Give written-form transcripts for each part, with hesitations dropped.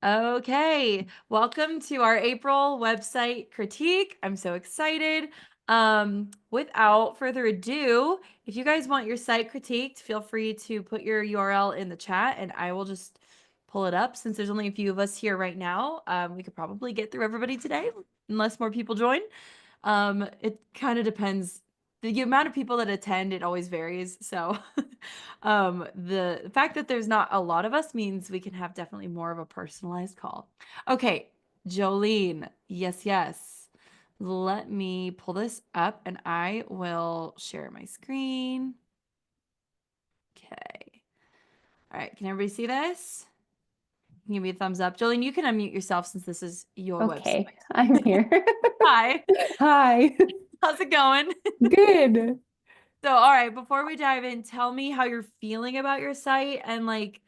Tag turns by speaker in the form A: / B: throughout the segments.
A: Okay, welcome to our April website critique. I'm so excited. Without further ado, if you guys want your site critiqued, feel free to put your URL in the chat and I will just pull it up. Since there's only a few of us here right now, we could probably get through everybody today unless more people join. It kind of depends. The amount of people that attend, it always varies. So the fact that there's not a lot of us means we can have definitely more of a personalized call. Okay, Jolene. Yes, yes. Let me pull this up and I will share my screen. Okay. All right, can everybody see this? Give me a thumbs up. Jolene, you can unmute yourself since this is your website.
B: Okay, I'm here.
A: Hi.
B: Hi.
A: How's it going?
B: Good.
A: So, all right, before we dive in, tell me how you're feeling about your site and like,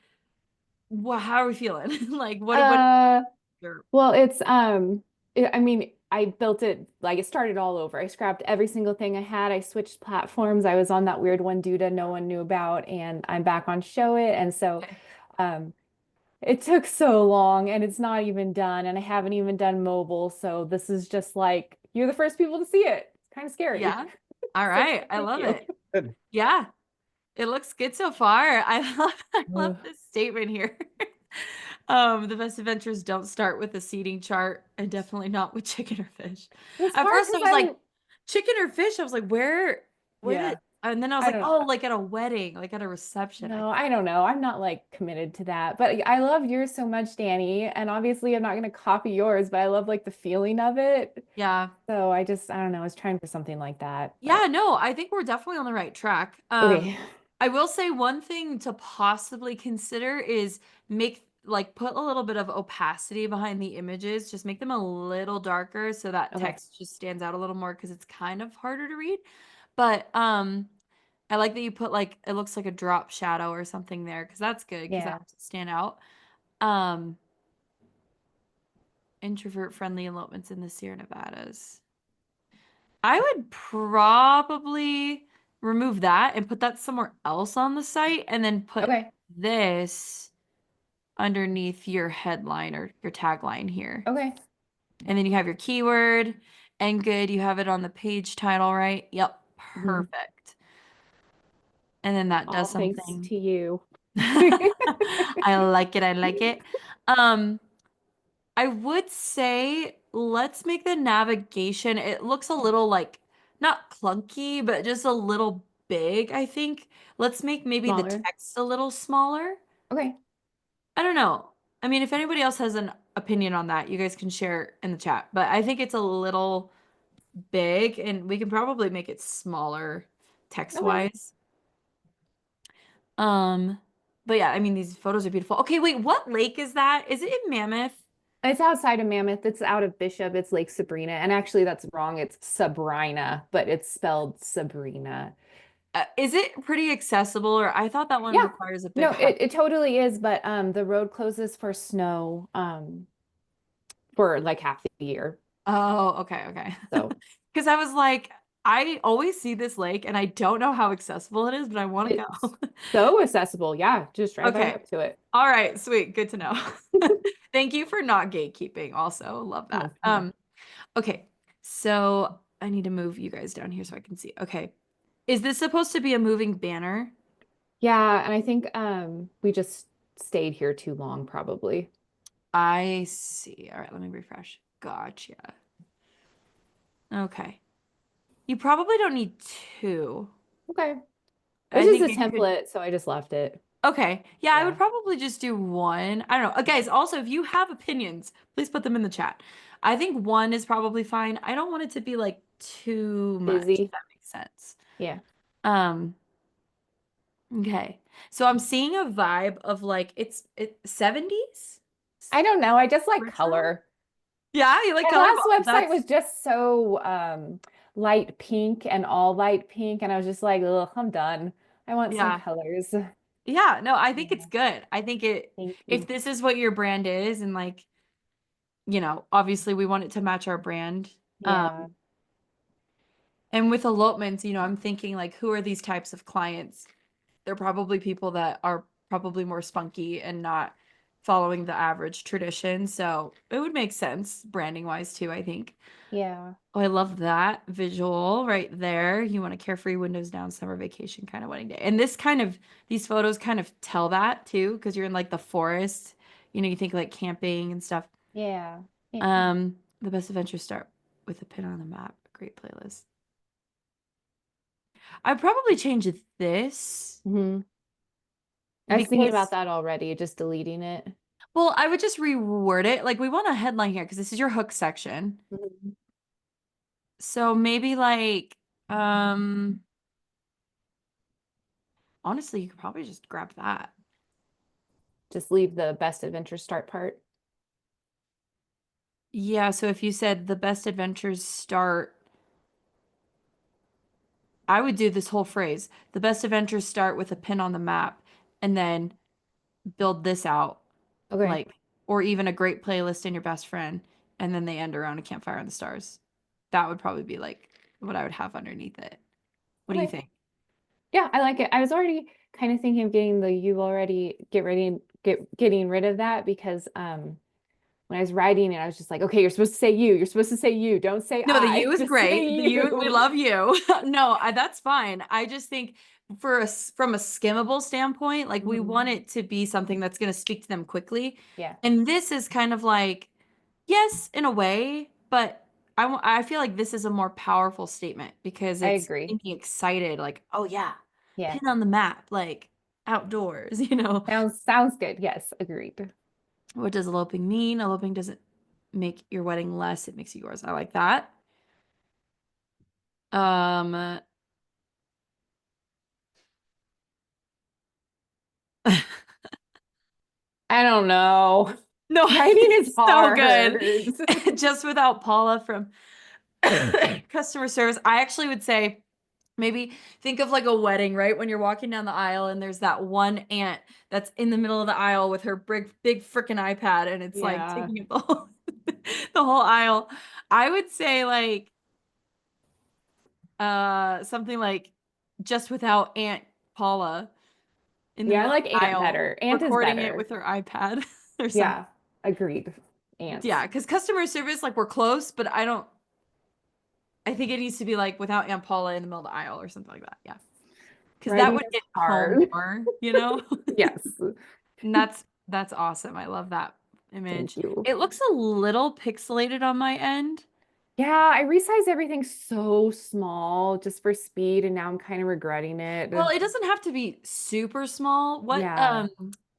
A: how are we feeling? Like, what
B: Uh,
A: your
B: well, I mean, I built it like it started all over. I scrapped every single thing I had. I switched platforms. I was on that weird one Duda no one knew about, and I'm back on Show It. And so, um, it took so long, and it's not even done, and I haven't even done mobile. So this is just like you're the first people to see it. It's kind of scary.
A: Yeah. All
B: So
A: right. I
B: thank
A: love
B: you.
A: it.
C: Good.
A: Yeah. It looks good so far. I love
B: Ugh.
A: this statement here. The best adventures don't start with a seating chart and definitely not with chicken or fish.
B: It was
A: At
B: hard
A: first I
B: because
A: was like, chicken or fish? I was like, where did
B: yeah,
A: and then I was
B: I
A: like,
B: don't
A: oh, like at a wedding, like at a reception, I
B: No,
A: think.
B: I don't know. I'm not like committed to that, but I love yours so much, Danny. And obviously, I'm not going to copy yours, but I love like the feeling of it.
A: Yeah.
B: So I don't know. I was trying for something like that,
A: Yeah,
B: but
A: no, I think we're definitely on the right track.
B: okay.
A: I will say one thing to possibly consider is put a little bit of opacity behind the images, just make them a little darker so that
B: Okay.
A: text just stands out a little more because it's kind of harder to read. But I like that you put like it looks like a drop shadow or something there because that's good because that
B: Yeah.
A: helps it stand out. Um, introvert friendly elopements in the Sierra Nevadas. I would probably remove that and put that somewhere else on the site and then put
B: Okay.
A: this underneath your headline or your tagline here.
B: Okay.
A: And then you have your keyword and good. You have it on the page title, right? Yep.
B: Mhm.
A: Perfect. And then that does
B: All thanks
A: something.
B: to you.
A: I like it. I like it. Um, I would say let's make the navigation, it looks a little like not clunky, but just a little big, I think. Let's make maybe the
B: Smaller.
A: text a little smaller.
B: Okay.
A: I don't know. I mean, if anybody else has an opinion on that, you guys can share in the chat. But I think it's a little big and we can probably make it smaller
B: Okay.
A: text-wise. Um, but yeah, I mean, these photos are beautiful. Okay, wait, what lake is that? Is it in Mammoth?
B: It's outside of Mammoth. It's out of Bishop. It's Lake Sabrina. And actually, that's wrong. It's Sabrina, but it's spelled Sabrina.
A: Is it pretty accessible or I thought that one
B: Yeah.
A: requires a big
B: No,
A: hike.
B: it totally is, but the road closes for snow for like half the year.
A: Oh, okay, okay.
B: So
A: Because I was like, I always see this lake and I don't know how accessible it is, but I want to
B: it's
A: go.
B: so accessible. Yeah, just drive right
A: Okay.
B: up to it.
A: All right, sweet. Good to know. Thank you for not gatekeeping also. Love
B: Oh,
A: that.
B: yeah.
A: Okay. So I need to move you guys down here so I can see. Okay. Is this supposed to be a moving banner?
B: Yeah, and I think we just stayed here too long probably.
A: I see. All right, let me refresh. Gotcha. Okay. You probably don't need two.
B: Okay. It's
A: I
B: just
A: think
B: a
A: it could.
B: template, so I just left it.
A: Okay. Yeah, I would
B: Yeah.
A: probably just do one. I don't know. Guys, also, if you have opinions, please put them in the chat. I think one is probably fine. I don't want it to be like too much, if
B: Busy.
A: that makes sense.
B: Yeah.
A: Um, okay. So I'm seeing a vibe of like it 70s
B: I don't know. I just like
A: retro.
B: color.
A: Yeah, you like
B: My
A: color?
B: last website
A: That's
B: was just so light pink and all light pink, and I was just like, ugh, I'm done. I want some
A: yeah.
B: colors.
A: Yeah, no, I think it's
B: Yeah.
A: good. I think
B: Thank
A: if
B: you.
A: this is what your brand is and like, obviously we want it to match our brand.
B: Yeah.
A: And with elopements, I'm thinking like, who are these types of clients? They're probably people that are probably more spunky and not following the average tradition. So it would make sense branding wise too, I think.
B: Yeah.
A: Oh, I love that visual right there. You want a carefree windows down summer vacation kind of wedding day. And these photos kind of tell that too, because you're in like the forest. You think like camping and stuff.
B: Yeah. Yeah.
A: The best adventures start with a pin on the map. Great playlist. I'd probably change this
B: Hmm. I was thinking about
A: because,
B: that already, just deleting it.
A: well, I would just reword it. Like we want a headline here because this is your hook section.
B: Mhm.
A: So maybe like, um, honestly, you could probably just grab that.
B: Just leave the best adventure start part.
A: Yeah, so if you said the best adventures start, I would do this whole phrase. The best adventures start with a pin on the map and then build this out,
B: Okay.
A: like, or even a great playlist in your best friend, and then they end around a campfire in the stars. That would probably be like what I would have underneath it. What do you
B: Okay.
A: think?
B: Yeah, I like it. I was already kind of thinking of getting the you already get ready and getting rid of that because when I was writing it, I was just like, okay, you're supposed to say you. You're supposed to say you. Don't say
A: No, the
B: I.
A: you is
B: Just say
A: great. The you, we
B: you.
A: love you. No, that's fine. I just think from a skimmable standpoint, like we
B: Mhm.
A: want it to be something that's going to speak to them quickly.
B: Yeah,
A: And this is kind of like, yes, in a way, but I feel like this is a more powerful statement because
B: I
A: it's
B: agree.
A: getting me excited, like, oh yeah,
B: Yeah.
A: pin on the map, like outdoors, you know.
B: Sounds good. Yes, agreed.
A: What does eloping mean? Eloping doesn't make your wedding less, it makes it yours. I like that. Um,
B: I don't know.
A: no,
B: Writing is
A: it's so good.
B: hard.
A: Just without Paula from customer service, I actually would say maybe think of like a wedding, right? When you're walking down the aisle and there's that one aunt that's in the middle of the aisle with her big freaking iPad and it's like
B: Yeah.
A: taking up the whole the whole aisle. I would say like something like just without Aunt Paula in the
B: Yeah, I
A: middle of
B: like
A: the
B: Ant
A: aisle
B: better. Ant is
A: recording it
B: better.
A: with her iPad or something.
B: Yeah, agreed. Ants.
A: Yeah, because customer service, like we're close, but I think it needs to be like without Aunt Paula in the middle of the aisle or something like that. Yeah. Because that
B: Writing
A: would
B: is
A: hit home
B: hard.
A: more, you know?
B: Yes.
A: And that's awesome. I love that
B: Thank
A: image.
B: you.
A: It looks a little pixelated on my end.
B: Yeah, I resized everything so small just for speed, and now I'm kind of regretting
A: Well,
B: it.
A: it doesn't have to be super small.
B: Yeah.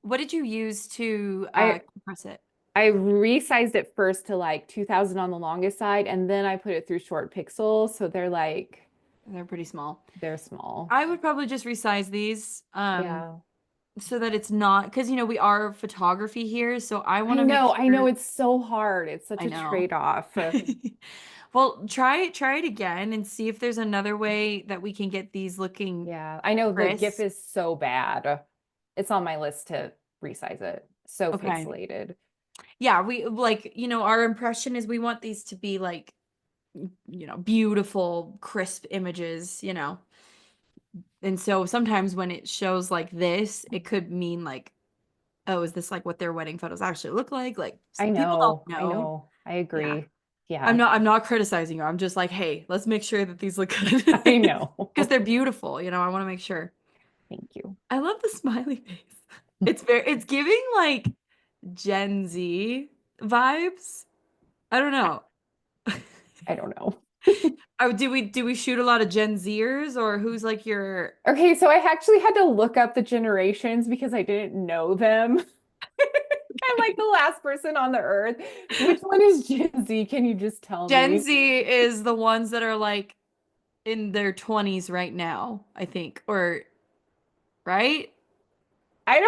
A: What did you use to
B: I
A: compress it?
B: I resized it first to like 2000 on the longest side, and then I put it through short pixels, so
A: They're pretty small.
B: they're small.
A: I would probably just resize these
B: Yeah.
A: so that it's not because we are photography here, so I want to make
B: I know
A: sure
B: it's so hard. It's such
A: I
B: a
A: know.
B: trade-off.
A: Well, try it again and see if there's another way that we can get these looking
B: Yeah, I know the GIF
A: crisp.
B: is so bad. It's on my list to resize it. So
A: Okay.
B: pixelated.
A: Yeah, we like, our impression is we want these to be like, beautiful, crisp images, And so sometimes when it shows like this, it could mean like, oh, is this like what their wedding photos actually look like? Like people don't
B: I
A: know.
B: know. I
A: Yeah.
B: agree.
A: I'm
B: Yeah,
A: not I'm not criticizing you. I'm just like, hey, let's make sure that these look good
B: I know.
A: because they're beautiful, I want to make sure.
B: Thank you.
A: I love the smiley face. It's giving like Gen Z vibes. I don't know.
B: I don't know.
A: Oh, do we shoot a lot of Gen Zers or who's like your
B: Okay, so I actually had to look up the generations because I didn't know them. I'm like the last person on the earth. Which one is Gen Z? Can you just tell
A: Gen
B: me?
A: Z is the ones that are like in their 20s right now, I think. Or right?
B: I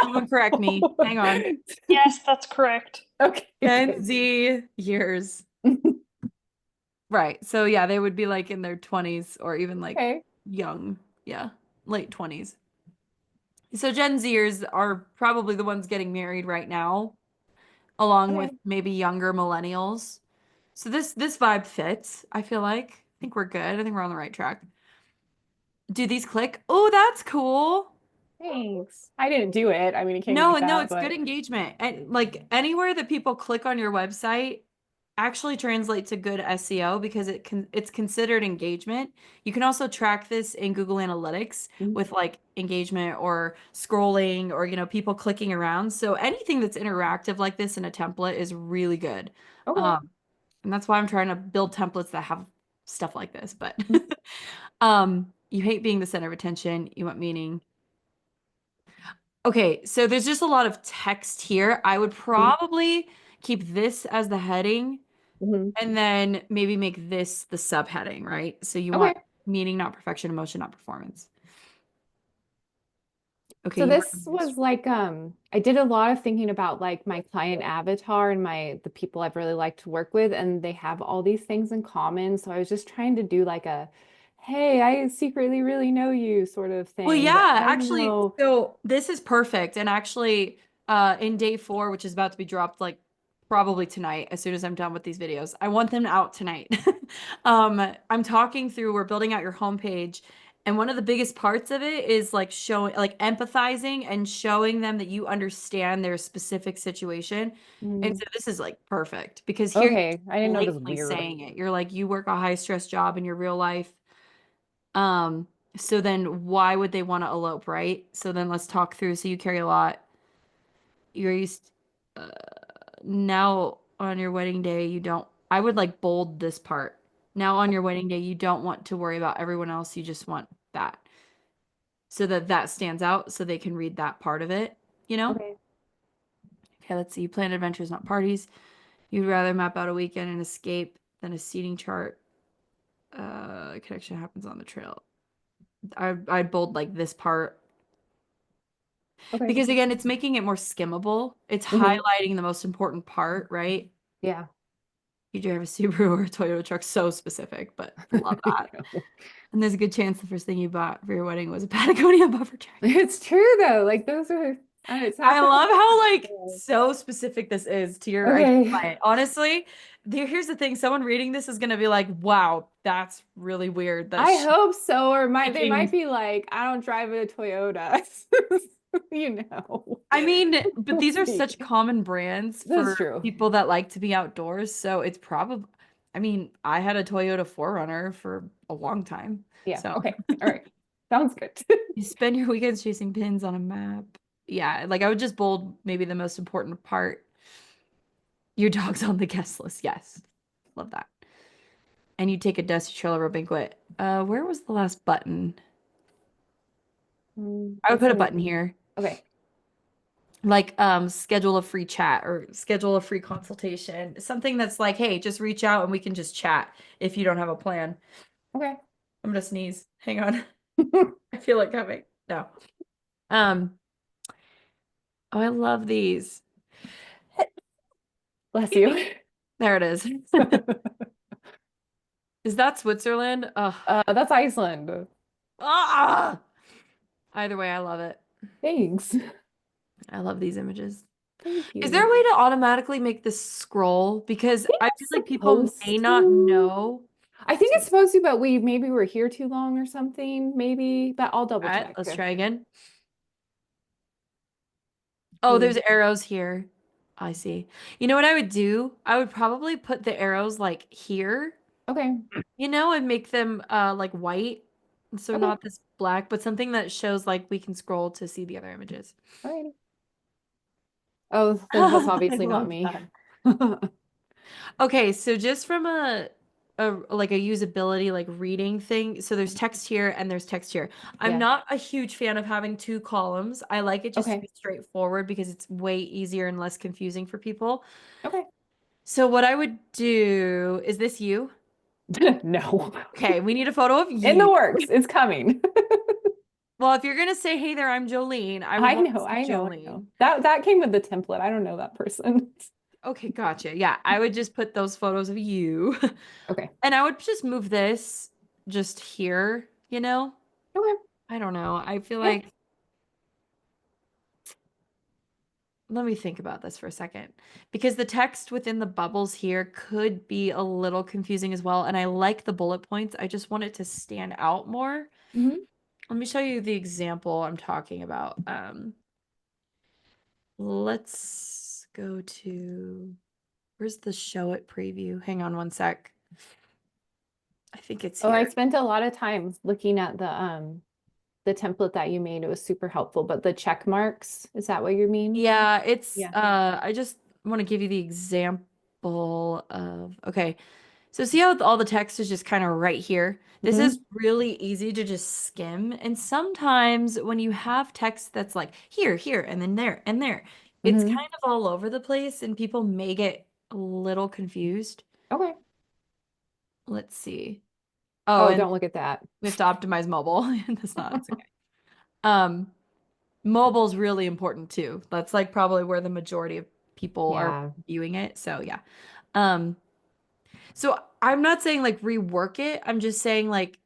A: Someone correct
B: don't
A: me. Hang on.
B: know.
C: Yes, that's correct.
B: Okay,
A: Gen
B: good.
A: Z years. Right. So yeah, they would be like in their 20s or even like
B: Okay.
A: young. Yeah, late 20s. So Gen Zers are probably the ones getting married right now, along with
B: Okay.
A: maybe younger millennials. So this vibe fits, I feel like. I think we're good. I think we're on the right track. Do these click? Oh, that's cool.
B: Thanks. I didn't do it. I mean, it came
A: No,
B: like
A: no,
B: that,
A: it's good
B: but
A: engagement. And like anywhere that people click on your website actually translate to good SEO because it's considered engagement. You can also track this in Google Analytics
B: Mhm.
A: with like engagement or scrolling or people clicking around. So anything that's interactive like this in a template is really good.
B: Okay.
A: Um, and that's why I'm trying to build templates that have stuff like this. But
B: Mhm.
A: you hate being the center of attention, you want meaning. Okay, so there's just a lot of text here. I would probably keep this as the heading
B: Mhm.
A: and then maybe make this the subheading, right? So you want
B: Okay.
A: meaning, not perfection, emotion, not performance. Okay,
B: So
A: you want
B: this was like I did a lot of thinking about like my client avatar and the people I've really liked to work with, and they have all these things in common. So I was just trying to do like a hey, I secretly really know you sort of
A: Well,
B: thing, but
A: yeah,
B: I don't
A: actually,
B: know.
A: so this is perfect. And actually, in day 4, which is about to be dropped like probably tonight, as soon as I'm done with these videos, I want them out tonight. I'm talking through, we're building out your homepage, and one of the biggest parts of it is like showing, like empathizing and showing them that you understand their specific situation. And
B: Mm,
A: so this is like perfect because here you're
B: okay, I didn't know this was
A: blatantly
B: weird.
A: saying it. You're like, you work a high stress job in your real life. Um, so then why would they want to elope, right? So then let's talk through. So you carry a lot. You're used uh, now on your wedding day, you don't. I would like bold this part. Now on your wedding day, you don't want to worry about everyone else. You just want that. So that that stands out so they can read that part of it, you know?
B: Okay.
A: Okay, let's see. You plan adventures, not parties. You'd rather map out a weekend and escape than a seating chart. Connection happens on the trail. I'd bold like this part.
B: Okay.
A: Because again, it's making it more skimmable. It's
B: Hmm.
A: highlighting the most important part, right?
B: Yeah.
A: You drive a Subaru or a Toyota truck, so specific, but love
B: I
A: that.
B: know.
A: And there's a good chance the first thing you bought for your wedding was a Patagonia buffer jacket.
B: It's true though. Like those are, it's
A: I
B: happened.
A: love how like so specific this is to your ideal
B: Okay.
A: client. Honestly, here's the thing: someone reading this is gonna be like, "Wow, that's really weird." That
B: I
A: she's
B: hope so. Or might they might
A: thinking.
B: be like, I don't drive a Toyota. You know.
A: I mean, but
B: We'll
A: these are
B: see.
A: such common brands
B: That's
A: for
B: true.
A: people that like to be outdoors. So it's probably, I mean, I had a Toyota 4Runner for a long time.
B: Yeah.
A: So
B: Okay. All right. Sounds good.
A: you spend your weekends chasing pins on a map. Yeah, like I would just bold maybe the most important part. Your dog's on the guest list. Yes. Love that. And you take a dusty trailer or banquet. Where was the last button? I would
B: It's
A: put a
B: in.
A: button here.
B: Okay.
A: Like schedule a free chat or schedule a free consultation. Something that's like, hey, just reach out and we can just chat if you don't have a plan.
B: Okay.
A: I'm gonna sneeze. Hang on. I feel it coming. No. Um, oh, I love these.
B: Bless you.
A: There it is. Is that Switzerland? Ugh.
B: That's Iceland.
A: Ah! Either way, I love it.
B: Thanks.
A: I love these images.
B: Thank
A: Is there
B: you.
A: a way to automatically make this scroll? Because
B: I think
A: I feel
B: it's
A: like people may
B: supposed
A: not
B: to.
A: know.
B: I think it's
A: To,
B: supposed to, but we maybe were here too long or something, maybe, but I'll double
A: all right,
B: check.
A: let's try again. Oh, there's
B: Mm.
A: arrows here. I see. You know what I would do? I would probably put the arrows like here,
B: Okay.
A: and make them like white. So
B: Okay.
A: not this black, but something that shows like we can scroll to see the other images.
B: Alrighty. Oh, that's
A: I
B: obviously not
A: love
B: me.
A: that. Okay, so just from a like a usability like reading thing, so there's text here and there's text here. I'm
B: Yeah.
A: not a huge fan of having two columns. I like it just to
B: Okay.
A: be straightforward because it's way easier and less confusing for people.
B: Okay.
A: So what I would do is this you?
B: No.
A: Okay, we need a photo of
B: In the
A: you.
B: works. It's coming.
A: Well, if you're gonna say, "Hey there, I'm Jolene," I would
B: I
A: want to
B: know,
A: see
B: I know, I know.
A: Jolene.
B: That came with the template. I don't know that person.
A: Okay, gotcha. Yeah, I would just put those photos of you.
B: Okay.
A: And I would just move this just here.
B: Okay.
A: I don't know. I feel
B: Yeah.
A: like, let me think about this for a second. Because the text within the bubbles here could be a little confusing as well. And I like the bullet points. I just want it to stand out more.
B: Hmm.
A: let me show you the example I'm talking about. Let's go to, where's the show it preview? Hang on one sec. I think it's
B: Oh, I
A: here.
B: spent a lot of time looking at the template that you made. It was super helpful, but the check marks, is that what you mean?
A: Yeah, it's
B: Yeah.
A: I just want to give you the example of, okay. So see how all the text is just kind of right here? This is
B: Hmm.
A: really easy to just skim. And sometimes when you have text that's like here, here, and then there, and there, it's
B: Hmm.
A: kind of all over the place and people may get a little confused.
B: Okay.
A: Let's see. Oh,
B: Oh,
A: and
B: don't look at that.
A: we have to optimize mobile. That's not, it's okay. Um, Mobile's really important too. That's like probably where the majority of people are
B: Yeah.
A: viewing it. So yeah. Um, so I'm not saying like rework it. I'm just saying like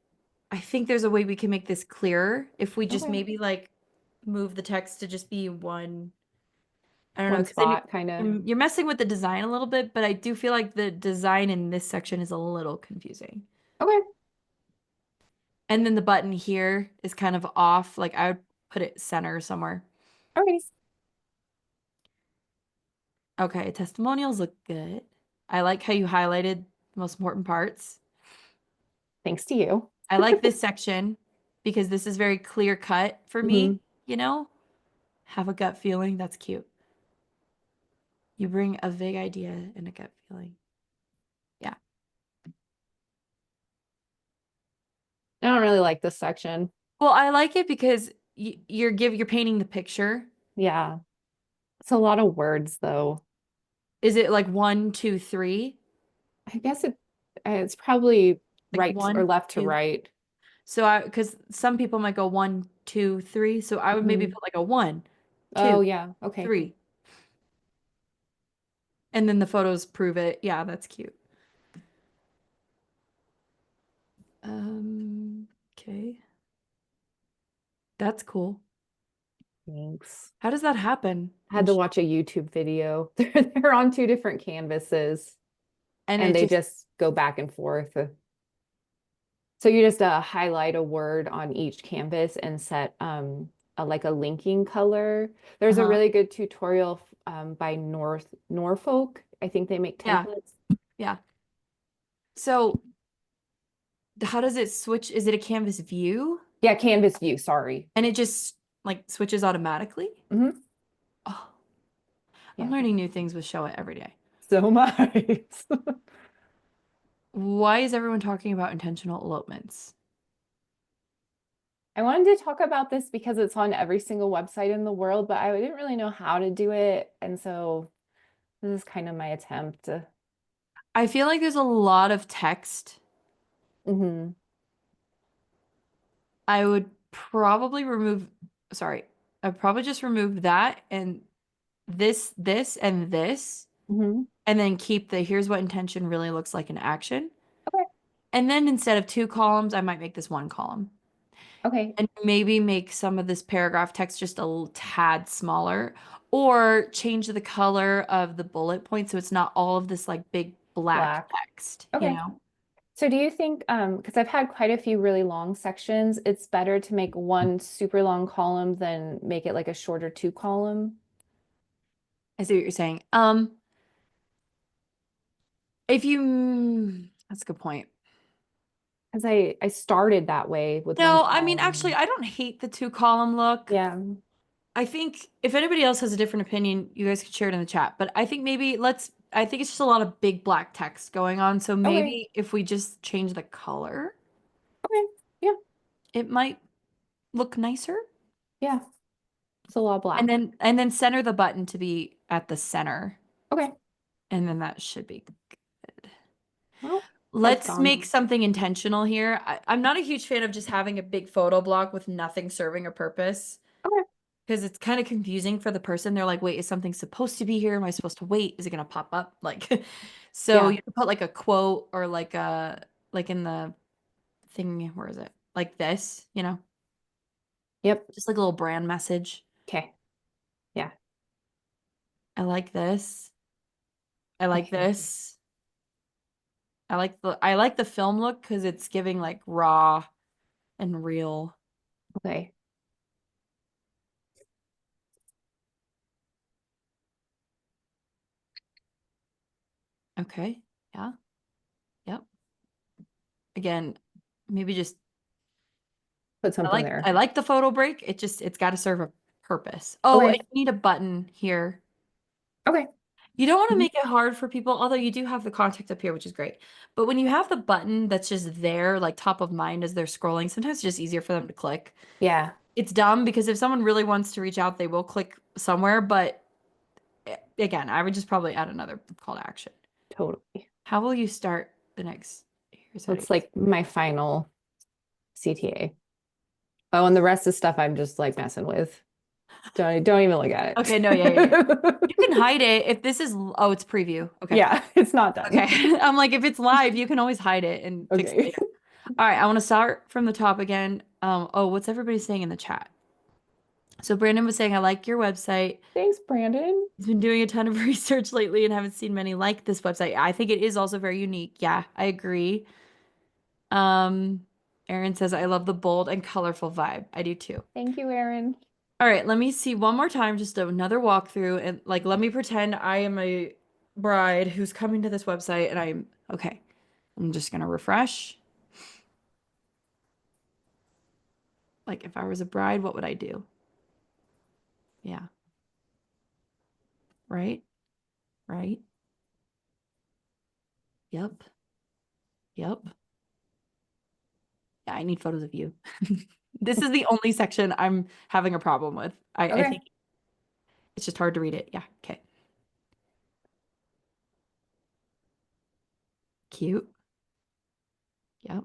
A: I think there's a way we can make this clearer if we just
B: Okay.
A: maybe like move the text to just be one. I don't know,
B: One
A: because then
B: spot kind of.
A: you're messing with the design a little bit, but I do feel like the design in this section is a little confusing.
B: Okay.
A: And then the button here is kind of off. Like I would put it center somewhere.
B: Okay.
A: Okay, testimonials look good. I like how you highlighted the most important parts.
B: Thanks to you.
A: I like this section because this is very clear cut for me,
B: Hmm.
A: you know? Have a gut feeling. That's cute. You bring a vague idea and a gut feeling. Yeah.
B: I don't really like this section.
A: Well, I like it because you're painting the picture.
B: Yeah. It's a lot of words though.
A: Is it like one, two, three?
B: I guess it's probably
A: Like
B: right or
A: one,
B: left to
A: two.
B: right.
A: So because some people might go one, two, three. So I would maybe
B: Hmm.
A: put like a one, two,
B: Oh yeah. Okay.
A: three. And then the photos prove it. Yeah, that's cute. Okay. That's cool.
B: Thanks.
A: How does that happen?
B: I had to watch a YouTube video. They're on two different canvases
A: And
B: and
A: it
B: they
A: just,
B: just go back and forth. So you just highlight a word on each canvas and set like a linking color. There's a
A: uh-huh.
B: really good tutorial by Norfolk. I think they make
A: Yeah,
B: templates.
A: yeah. So how does it switch? Is it a canvas view?
B: Yeah, Canvas view, sorry.
A: And it just like switches automatically?
B: Hmm.
A: Oh, I'm
B: Yeah,
A: learning new things with Show It every day.
B: so nice.
A: Why is everyone talking about intentional elopements?
B: I wanted to talk about this because it's on every single website in the world, but I didn't really know how to do it. And so this is kind of my attempt.
A: I feel like there's a lot of text.
B: Hmm.
A: I would probably remove, sorry, I'd probably just remove that and this, and this,
B: Hmm.
A: and then keep the here's what intention really looks like in action.
B: Okay.
A: And then instead of two columns, I might make this one column.
B: Okay.
A: And maybe make some of this paragraph text just a little tad smaller, or change the color of the bullet point so it's not all of this like big black
B: Black.
A: text, you
B: Okay.
A: know?
B: So do you think, because I've had quite a few really long sections, it's better to make one super long column than make it like a shorter two column?
A: I see what you're saying. If you, that's a good point.
B: Because I started that way with one
A: No, I mean, actually,
B: column.
A: I don't hate the two column look.
B: Yeah.
A: I think if anybody else has a different opinion, you guys could share it in the chat. But I think maybe I think it's just a lot of big black text going on. So
B: Okay.
A: maybe if we just change the color,
B: Okay. Yeah.
A: it might look nicer.
B: Yeah. It's a lot of
A: And
B: black.
A: then center the button to be at the center.
B: Okay.
A: And then that should be good.
B: Well, I've
A: Let's make
B: gone.
A: something intentional here. I'm not a huge fan of just having a big photo block with nothing serving a purpose
B: Okay.
A: because it's kind of confusing for the person. They're like, wait, is something supposed to be here? Am I supposed to wait? Is it going to pop up? Like, so
B: Yeah.
A: you can put like a quote or like in the thing, where is it? Like this,
B: Yep.
A: just like a little brand message.
B: Okay. Yeah.
A: I like this. I like
B: Okay.
A: this. I like the film look because it's giving like raw and real.
B: Okay.
A: Okay. Yeah. Yep. Again, maybe just
B: Put something
A: I
B: there.
A: like the photo break. It's got to serve a purpose. Oh, and
B: Okay.
A: you need a button here.
B: Okay.
A: You don't want to
B: Mhm.
A: make it hard for people, although you do have the contact up here, which is great. But when you have the button that's just there, like top of mind as they're scrolling, sometimes it's just easier for them to click.
B: Yeah,
A: It's dumb because if someone really wants to reach out, they will click somewhere. But again, I would just probably add another call to action.
B: totally.
A: How will you start the next? Here's how to
B: That's
A: use.
B: like my final CTA. Oh, and the rest of stuff I'm just like messing with. Don't even look at
A: Okay, no, yeah, yeah, yeah.
B: it.
A: You can hide it if this is, oh, it's preview. Okay.
B: Yeah, it's not
A: Okay.
B: done.
A: I'm like, if it's live, you can always hide it and fix it
B: Okay.
A: later. All right, I want to start from the top again. Oh, what's everybody saying in the chat? So Brandon was saying, I like your website.
B: Thanks, Brandon.
A: He's been doing a ton of research lately and haven't seen many like this website. I think it is also very unique. Yeah, I agree. Um, Aaron says, I love the bold and colorful vibe. I do too.
B: Thank you, Aaron.
A: All right, let me see one more time, just another walkthrough, and like let me pretend I am a bride who's coming to this website and I'm okay. I'm just gonna refresh. Like if I was a bride, what would I do? Yeah, right, right. Yep, yep. Yeah, I need photos of you. This is the only section I'm having a problem with. I
B: Okay.
A: think it's just hard to read it. Yeah, okay. Cute. Yep,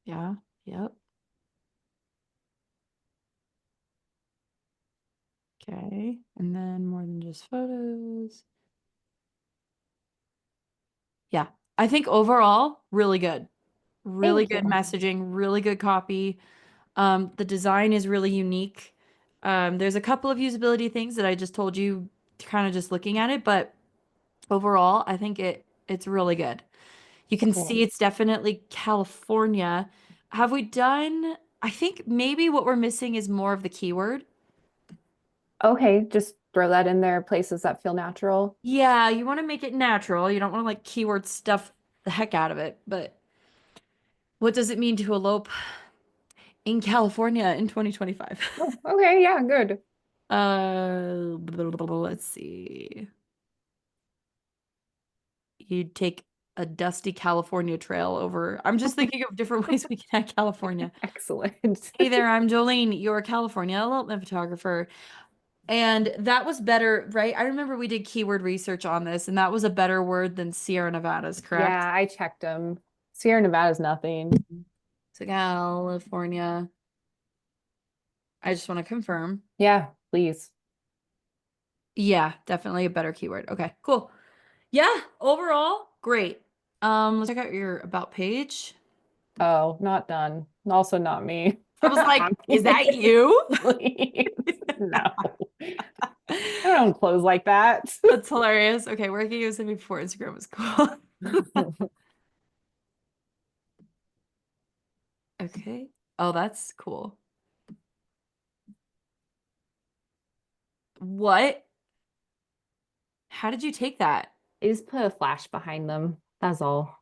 A: yeah, yep. Okay. And then more than just photos. Yeah. I think overall, really good. Really
B: Thank
A: good
B: you.
A: messaging, really good copy. The design is really unique. There's a couple of usability things that I just told you kind of just looking at it, but overall, I think it's really good. You can
B: Okay.
A: see it's definitely California. Have we done, I think maybe what we're missing is more of the keyword.
B: Okay, just throw that in there, places that feel natural.
A: Yeah, you want to make it natural. You don't want to like keyword stuff the heck out of it. But what does it mean to elope in California in 2025?
B: Oh, okay, yeah, good.
A: Let's see. You'd take a dusty California trail over. I'm just thinking of different ways we can add California.
B: Excellent.
A: Hey there, I'm Jolene, your California elopement photographer. And that was better, right? I remember we did keyword research on this, and that was a better word than Sierra Nevadas, correct?
B: Yeah, I checked them. Sierra Nevada's nothing.
A: So California. I just want to confirm.
B: Yeah, please.
A: Yeah, definitely a better keyword. Okay, cool. Yeah, overall, great. Let's check out your about page.
B: Oh, not done. Also not me.
A: I was like, is that you?
B: Please. No. I don't own clothes like that.
A: That's hilarious. Okay, working with somebody before Instagram was cool. Okay. Oh, that's cool. What? How did you take that?
B: I just put a flash behind them. That's all.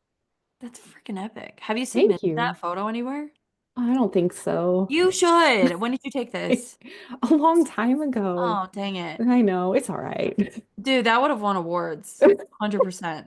A: That's freaking epic. Have you
B: Thank
A: submitted that
B: you.
A: photo anywhere?
B: I don't think so.
A: You should. When did you take this?
B: A long time ago.
A: Oh, dang it.
B: I know, it's all right.
A: Dude, that would have won awards. 100%.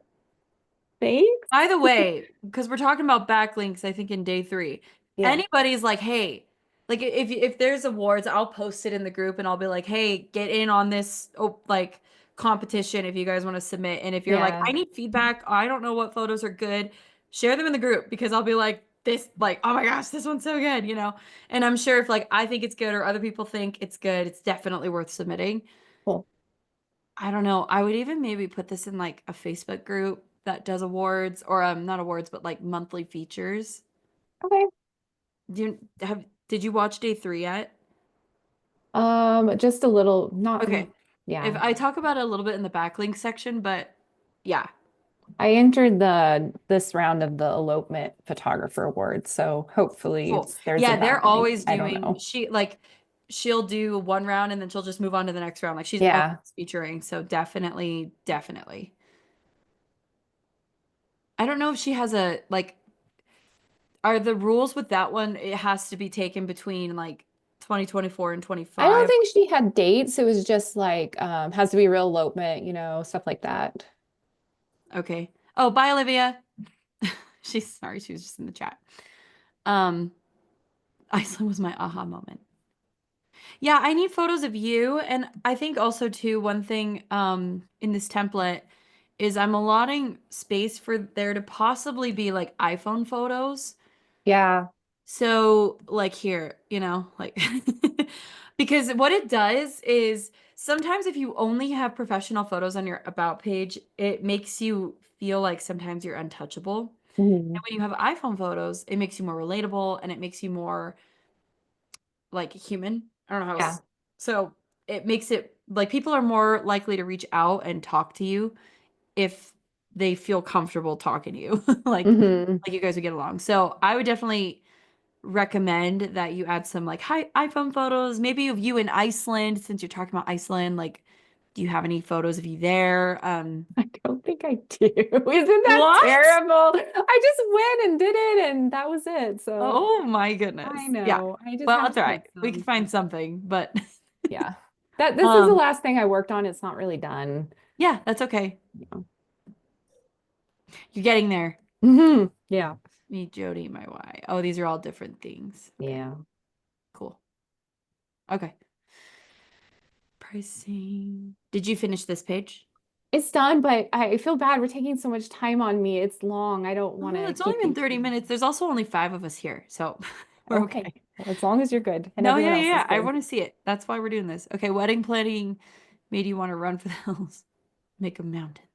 B: Thanks.
A: By the way, because we're talking about backlinks, I think in day three,
B: Yeah.
A: anybody's like, hey, like if there's awards, I'll post it in the group and I'll be like, hey, get in on this like competition if you guys want to submit. And if you're like,
B: Yeah.
A: I need feedback, I don't know what photos are good, share them in the group because I'll be like, this, like, oh my gosh, this one's so good, you know? And I'm sure if like I think it's good or other people think it's good, it's definitely worth submitting.
B: Cool.
A: I don't know. I would even maybe put this in like a Facebook group that does awards or not awards, but like monthly features.
B: Okay.
A: Did you watch day three yet?
B: Just a little, not,
A: Okay. If
B: yeah.
A: I talk about it a little bit in the backlink section, but yeah.
B: I entered this round of the elopement photographer award, so hopefully
A: Cool.
B: there's a
A: Yeah, they're
B: backing.
A: always
B: I don't
A: doing
B: know.
A: she'll do one round and then she'll just move on to the next round. Like she's always
B: Yeah.
A: featuring. So definitely, definitely. I don't know if she has a like are the rules with that one, it has to be taken between like 2024 and
B: I don't
A: 25.
B: think she had dates. It was just like has to be real elopement, stuff like that.
A: Okay. Oh, bye, Olivia. She's sorry, she was just in the chat. Um, Iceland was my aha moment. Yeah, I need photos of you. And I think also too, one thing in this template is I'm allotting space for there to possibly be like iPhone photos.
B: Yeah.
A: So like here, like because what it does is sometimes if you only have professional photos on your about page, it makes you feel like sometimes you're untouchable. And
B: Mhm.
A: when you have iPhone photos, it makes you more relatable and it makes you more like human. I don't know how
B: Yeah.
A: else. So it makes it like people are more likely to reach out and talk to you if they feel comfortable talking to you.
B: Hmm.
A: Like you guys would get along. So I would definitely recommend that you add some like hi iPhone photos, maybe of you in Iceland since you're talking about Iceland. Like, do you have any photos of you there?
B: I don't think I do. Isn't that
A: What?
B: terrible? I just went and did it and that was it. So
A: Oh my
B: I
A: goodness. Yeah.
B: know. I just
A: Well,
B: have
A: that's
B: to
A: all right.
B: get
A: We can
B: some.
A: find something, but
B: Yeah. This is the
A: um
B: last thing I worked on. It's not really done.
A: yeah, that's okay.
B: Yeah.
A: You're getting there.
B: Yeah.
A: Me, Jody, my Y. Oh, these are all different things. Okay,
B: Yeah.
A: cool. Okay. Pricing. Did you finish this page?
B: It's done, but I feel bad. We're taking so much time on me. It's long. I don't want
A: Well,
B: to
A: it's only
B: keep
A: been
B: you
A: 30
B: too.
A: minutes. There's also only five of us here, so we're
B: Okay.
A: okay.
B: Well, as long as you're good and
A: No,
B: everyone
A: yeah, yeah,
B: else is
A: yeah. I
B: good.
A: want to see it. That's why we're doing this. Okay, wedding planning made you want to run for the hills, make them mountains.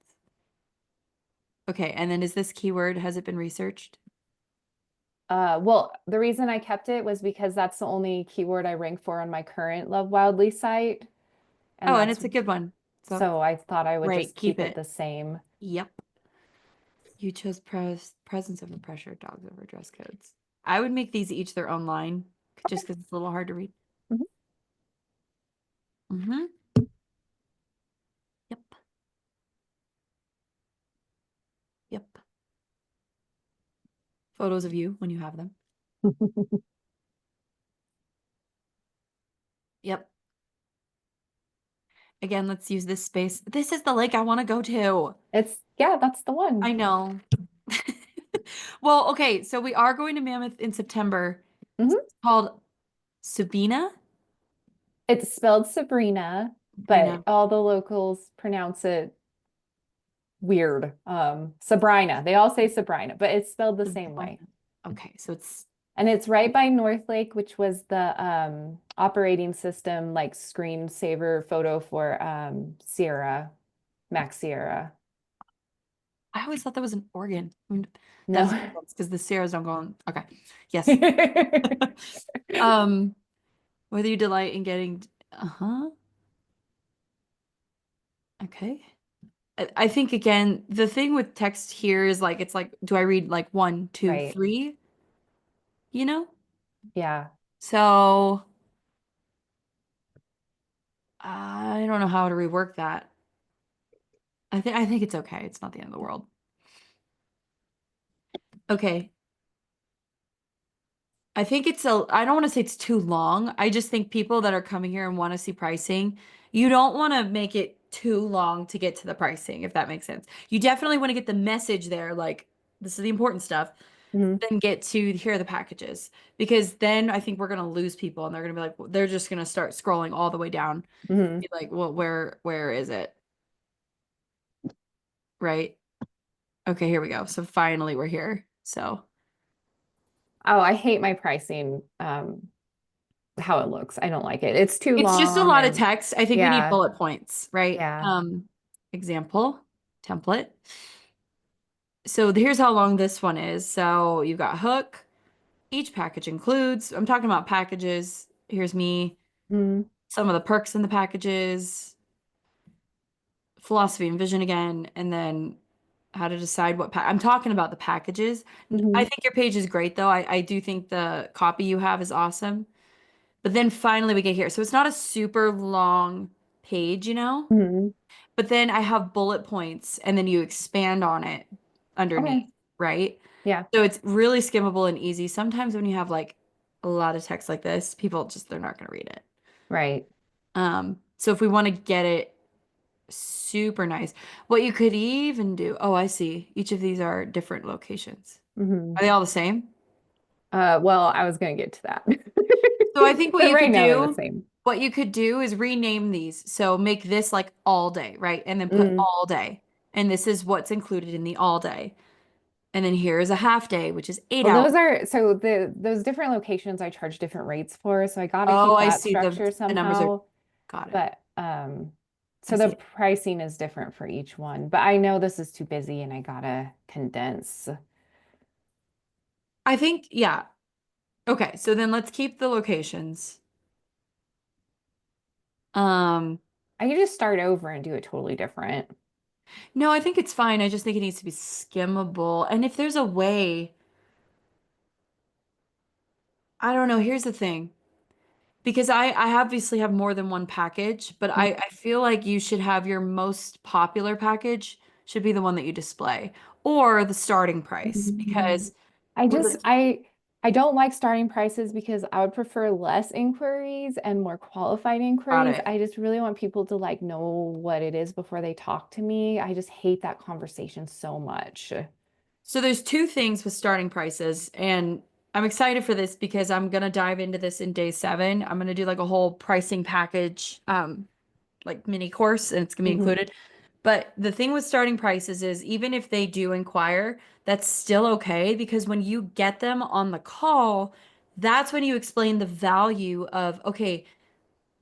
A: Okay, and then is this keyword, has it been researched?
B: Well, the reason I kept it was because that's the only keyword I rank for on my current Love Wildly site. And
A: Oh, and
B: that's
A: it's a good one. So,
B: so I thought I would
A: right,
B: just
A: keep
B: keep it
A: it.
B: the same.
A: Yep. You chose presence over pressure, dogs over dress codes. I would make these each their own line just because it's a little hard to read.
B: Mhm.
A: Mm-hmm. Yep. Yep. Photos of you when you have them. Yep. Again, let's use this space. This is the lake I want to go to.
B: Yeah, that's the one.
A: I know. Well, okay, so we are going to Mammoth in September. It's
B: Hmm.
A: called Sabina.
B: It's spelled Sabrina, but
A: Sabrina.
B: all the locals pronounce it weird. Sabrina. They all say Sabrina, but it's spelled the same way.
A: Sabrina. Okay, so it's
B: And it's right by North Lake, which was the operating system, like screensaver photo for Sierra, Max Sierra.
A: I always thought that was an organ. That
B: No.
A: doesn't make sense because the Sierras don't go on. Okay. Yes. Um, whether you delight in getting uh-huh. Okay. I think again, the thing with text here is like it's like, do I read like one, two,
B: Right.
A: three? You know?
B: Yeah.
A: So I don't know how to rework that. I think it's okay. It's not the end of the world. Okay. I think I don't want to say it's too long. I just think people that are coming here and want to see pricing, you don't want to make it too long to get to the pricing, if that makes sense. You definitely want to get the message there, like this is the important stuff,
B: Hmm.
A: then get to here are the packages. Because then I think we're gonna lose people and they're gonna be like, they're just gonna start scrolling all the way down.
B: Hmm.
A: Be like, well, where is it? Right? Okay, here we go. So finally we're here. So
B: Oh, I hate my pricing, how it looks. I don't like it. It's too
A: it's just a
B: long
A: lot of
B: and
A: text. I think we need
B: yeah,
A: bullet points, right?
B: yeah.
A: Example, template. So here's how long this one is. So you've got hook. Each package includes, I'm talking about packages. Here's me,
B: Mm.
A: some of the perks in the packages, philosophy and vision again, and then how to decide what I'm talking about the packages. I
B: Hmm.
A: think your page is great though. I do think the copy you have is awesome. But then finally we get here. So it's not a super long page, you know?
B: Hmm.
A: But then I have bullet points and then you expand on it underneath,
B: Okay.
A: right?
B: Yeah.
A: So it's really skimmable and easy. Sometimes when you have like a lot of text like this, people just they're not going to read it.
B: Right.
A: So if we want to get it super nice, what you could even do, oh, I see. Each of these are different locations.
B: Hmm.
A: Are they all the same?
B: Well, I was gonna get to that.
A: So I think what
B: But
A: you
B: right
A: could
B: now they're the
A: do,
B: same.
A: what you could do is rename these. So make this like all day, right? And then put
B: Mm.
A: all day. And this is what's included in the all day. And then here's a half day, which is 8
B: Well,
A: hours.
B: those are so those different locations I charge different rates for, so I got to
A: Oh,
B: keep
A: I
B: that
A: see.
B: structure
A: The numbers are
B: somehow.
A: got it.
B: But
A: I
B: so the
A: see.
B: pricing is different for each one. But I know this is too busy and I gotta condense.
A: I think, yeah. Okay, so then let's keep the locations. Um,
B: I could just start over and do it totally different.
A: no, I think it's fine. I just think it needs to be skimmable. And if there's a way, I don't know, here's the thing. Because I obviously have more than one package, but I feel like you should have your most popular package should be the one that you display or the starting price
B: Mhm.
A: because
B: I
A: with
B: just
A: the
B: I don't like starting prices because I would prefer less inquiries and more qualified
A: got
B: inquiries.
A: it.
B: I just really want people to like know what it is before they talk to me. I just hate that conversation so much.
A: So there's two things with starting prices, and I'm excited for this because I'm gonna dive into this in day 7. I'm gonna do like a whole pricing package, like mini course, and it's gonna be
B: Hmm.
A: included. But the thing with starting prices is even if they do inquire, that's still okay because when you get them on the call, that's when you explain the value of, okay,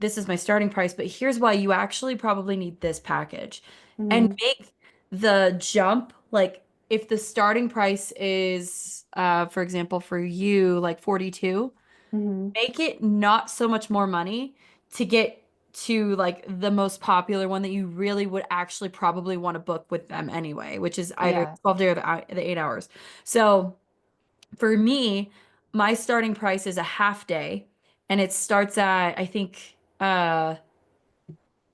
A: this is my starting price, but here's why you actually probably need this package. And
B: Hmm.
A: make the jump like if the starting price is for example for you like 42,
B: Hmm.
A: make it not so much more money to get to like the most popular one that you really would actually probably want to book with them anyway, which is either
B: Yeah.
A: 12 day or the 8 hours. So for me, my starting price is a half day and it starts at I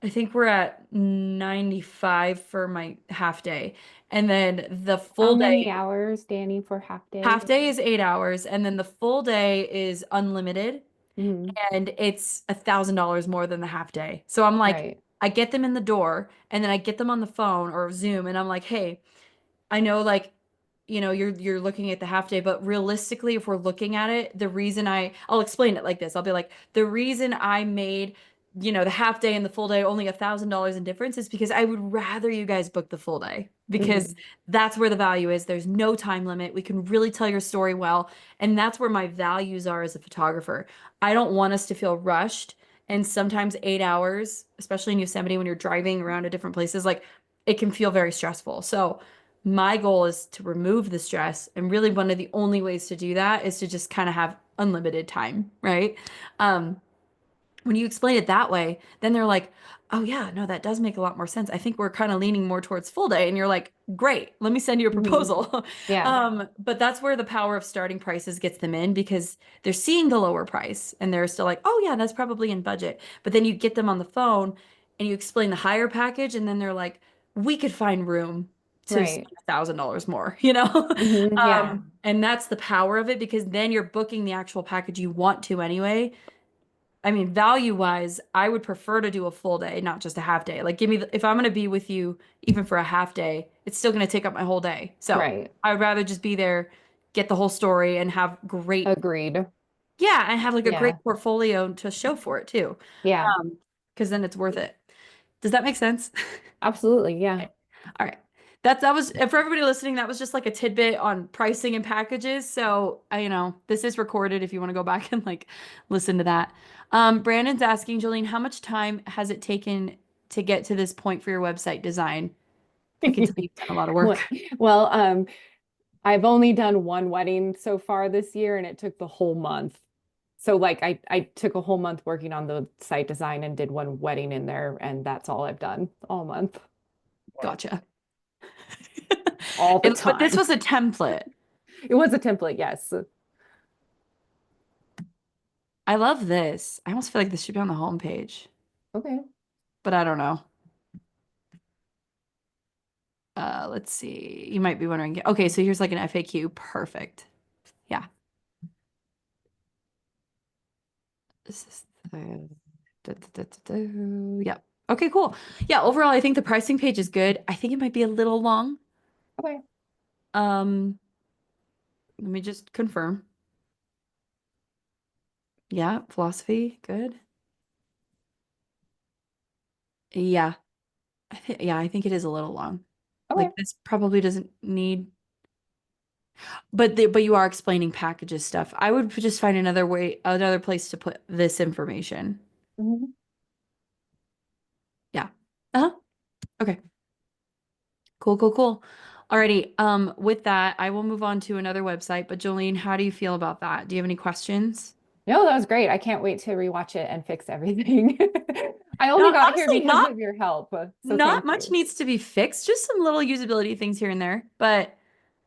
A: think we're at 95 for my half day. And then the
B: How
A: full
B: many
A: day,
B: hours, Danny, for half day?
A: half day is 8 hours, and then the full day is unlimited.
B: Hmm.
A: And it's $1,000 more than the half day. So I'm like,
B: Right.
A: I get them in the door and then I get them on the phone or Zoom and I'm like, hey, I know like you're looking at the half day, but realistically if we're looking at it, I'll explain it like this. I'll be like, the reason I made the half day and the full day only $1,000 in difference is because I would rather you guys book the full day because
B: Hmm.
A: that's where the value is. There's no time limit. We can really tell your story well, and that's where my values are as a photographer. I don't want us to feel rushed, and sometimes 8 hours, especially in Yosemite when you're driving around to different places, like it can feel very stressful. So my goal is to remove the stress. And really, one of the only ways to do that is to just kind of have unlimited time, right? Um, when you explain it that way, then they're like, oh, yeah, no, that does make a lot more sense. I think we're kind of leaning more towards full day. And you're like, great, let me send you a
B: Hmm.
A: proposal.
B: Yeah.
A: But that's where the power of starting prices gets them in because they're seeing the lower price and they're still like, oh, yeah, that's probably in budget. But then you get them on the phone and you explain the higher package, and then they're like, we could find room to
B: Right.
A: spend $1,000 more, you know?
B: Hmm. Yeah.
A: And that's the power of it because then you're booking the actual package you want to anyway. I mean, value wise, I would prefer to do a full day, not just a half day. Like, if I'm going to be with you even for a half day, it's still going to take up my whole day. So
B: Right.
A: I would rather just be there, get the whole story, and have great,
B: Agreed.
A: yeah, and have like a great
B: Yeah.
A: portfolio to show for it too.
B: Yeah.
A: Because then it's worth it. Does that make sense?
B: Absolutely. Yeah.
A: Okay. All right. That was for everybody listening, that was just like a tidbit on pricing and packages. So, this is recorded if you want to go back and like listen to that. Brandon's asking, Jolene, how much time has it taken to get to this point for your website design? I can tell you've done a lot of
B: Well,
A: work.
B: well, I've only done one wedding so far this year, and it took the whole month. So like I took a whole month working on the site design and did one wedding in there, and that's all I've done all month.
A: Gotcha.
B: all the
A: But this
B: time.
A: was a template.
B: It was a template, yes.
A: I love this. I almost feel like this should be on the homepage,
B: Okay.
A: but I don't know. Let's see. You might be wondering. Okay, so here's like an FAQ. Perfect. Yeah. This is the Yep. Okay, cool. Yeah, overall, I think the pricing page is good. I think it might be a little long.
B: Okay.
A: Um, Let me just confirm. Yeah, philosophy, good. Yeah. I think it is a little long.
B: Okay.
A: Like this probably doesn't need, but you are explaining packages stuff. I would just find another way, another place to put this information.
B: Mhm.
A: Yeah. Uh-huh. Okay. Cool, cool, cool. Alrighty. With that, I will move on to another website. But Jolene, how do you feel about that? Do you have any questions?
B: No, that was great. I can't wait to rewatch it and fix everything. I only
A: Now,
B: got here
A: honestly,
B: because of your help, so
A: not
B: thank
A: much
B: you.
A: needs to be fixed, just some little usability things here and there. But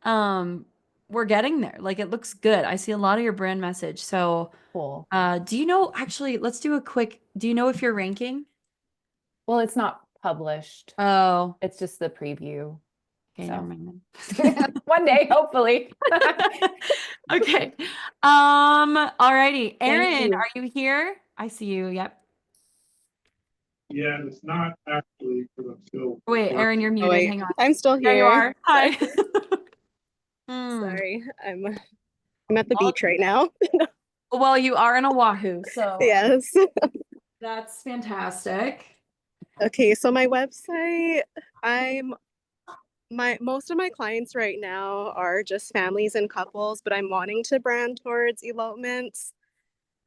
A: um we're getting there. Like it looks good. I see a lot of your brand message. So
B: Cool.
A: do you know actually let's do a quick, do you know if you're ranking?
B: Well, it's not published.
A: Oh,
B: It's just the preview.
A: okay, never
B: So
A: mind
B: one day, hopefully.
A: then. Okay. Alrighty.
B: Thank
A: Aaron,
B: you.
A: are you here? I see you. Yep.
C: Yeah, it's not actually because I'm still
A: Wait,
C: working.
A: Aaron, you're
D: Oh
A: muted.
D: wait,
A: Hang on.
D: I'm still
A: There you
D: here.
A: are.
D: Sorry.
A: Hi. Hmm.
D: Sorry. I'm at the beach right now.
A: Well, you are in Oahu, so
D: Yes.
A: that's fantastic.
D: Okay, so my website, I'm my most of my clients right now are just families and couples, but I'm wanting to brand towards elopements.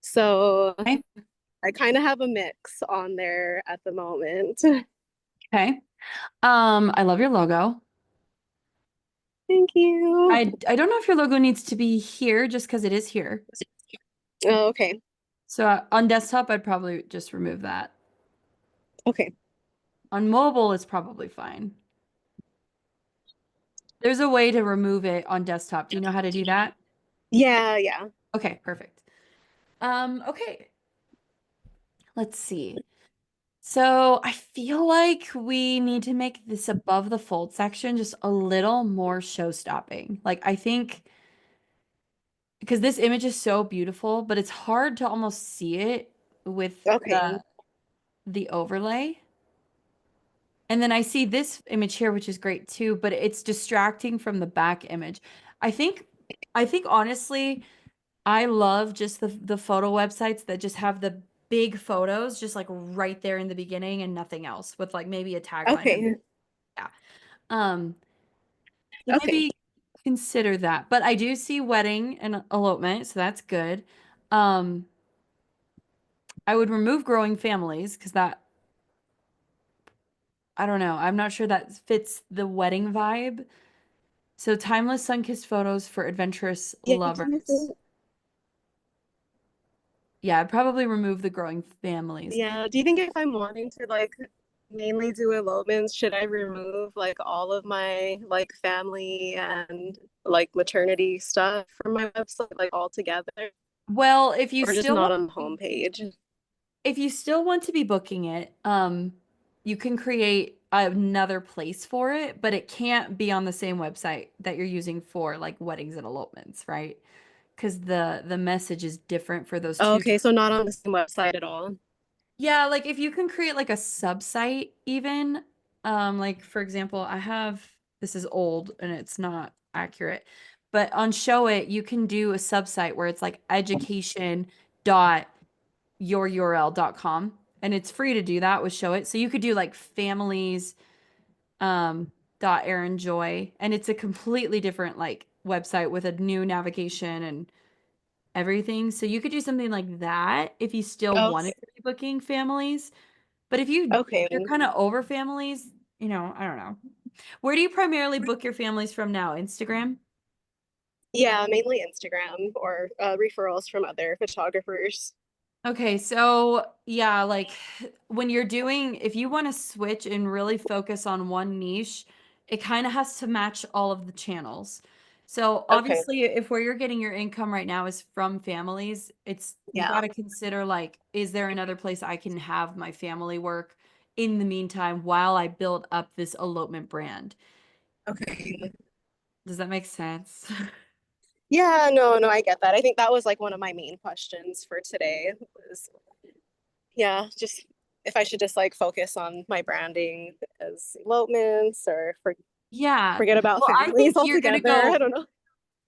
D: So
A: Okay.
D: I kind of have a mix on there at the moment.
A: Okay. I love your logo.
D: Thank you.
A: I don't know if your logo needs to be here just because it is here.
D: Oh, okay.
A: So on desktop, I'd probably just remove that.
D: Okay.
A: On mobile, it's probably fine. There's a way to remove it on desktop. Do you know how to do that?
D: Yeah, yeah.
A: Okay, perfect. Okay. Let's see. So I feel like we need to make this above the fold section just a little more show-stopping. Like I think because this image is so beautiful, but it's hard to almost see it with
D: Okay.
A: the overlay. And then I see this image here, which is great too, but it's distracting from the back image. I think I think honestly, I love just the photo websites that just have the big photos just like right there in the beginning and nothing else with like maybe a tagline.
D: Okay.
A: Yeah. Um, so
D: Okay.
A: maybe consider that. But I do see wedding and elopement, so that's good. Um, I would remove growing families because that I don't know. I'm not sure that fits the wedding vibe. So timeless sun-kissed photos for adventurous
D: Yeah,
A: lovers. Yeah, I'd probably remove the growing families.
D: yeah. Do you think if I'm wanting to like mainly do elopements, should I remove like all of my like family and like maternity stuff from my website like all together,
A: Well,
D: or just not on the homepage?
A: if you still want to be booking it, you can create another place for it, but it can't be on the same website that you're using for like weddings and elopements, right? Because the message is different for those two.
D: Okay, so not on the same website at all.
A: Yeah, like if you can create like a subsite even, like for example, I have this is old and it's not accurate, but on Show It, you can do a subsite where it's like education dot yoururl.com and it's free to do that with Show It. So you could do like families dot Aaron Joy and it's a completely different like website with a new navigation and everything. So you could do something like that if you still wanted
D: Okay.
A: to be booking families. But
D: Okay.
A: if you're kind of over families, I don't know. Where do you primarily book your families from now? Instagram?
D: Yeah, mainly Instagram or referrals from other photographers.
A: Okay, so yeah, like when you're doing, if you want to switch and really focus on one niche, it kind of has to match all of the channels. So
D: Okay.
A: obviously, if where you're getting your income right now is from families, you
D: Yeah.
A: got to consider like, is there another place I can have my family work in the meantime while I build up this elopement brand?
D: Okay.
A: Does that make sense?
D: Yeah, no, I get that. I think that was like one of my main questions for today was, yeah, just if I should just like focus on my branding as elopements or
A: Yeah.
D: forget about
A: Well, I
D: families
A: think you're gonna
D: altogether. I
A: go,
D: don't know.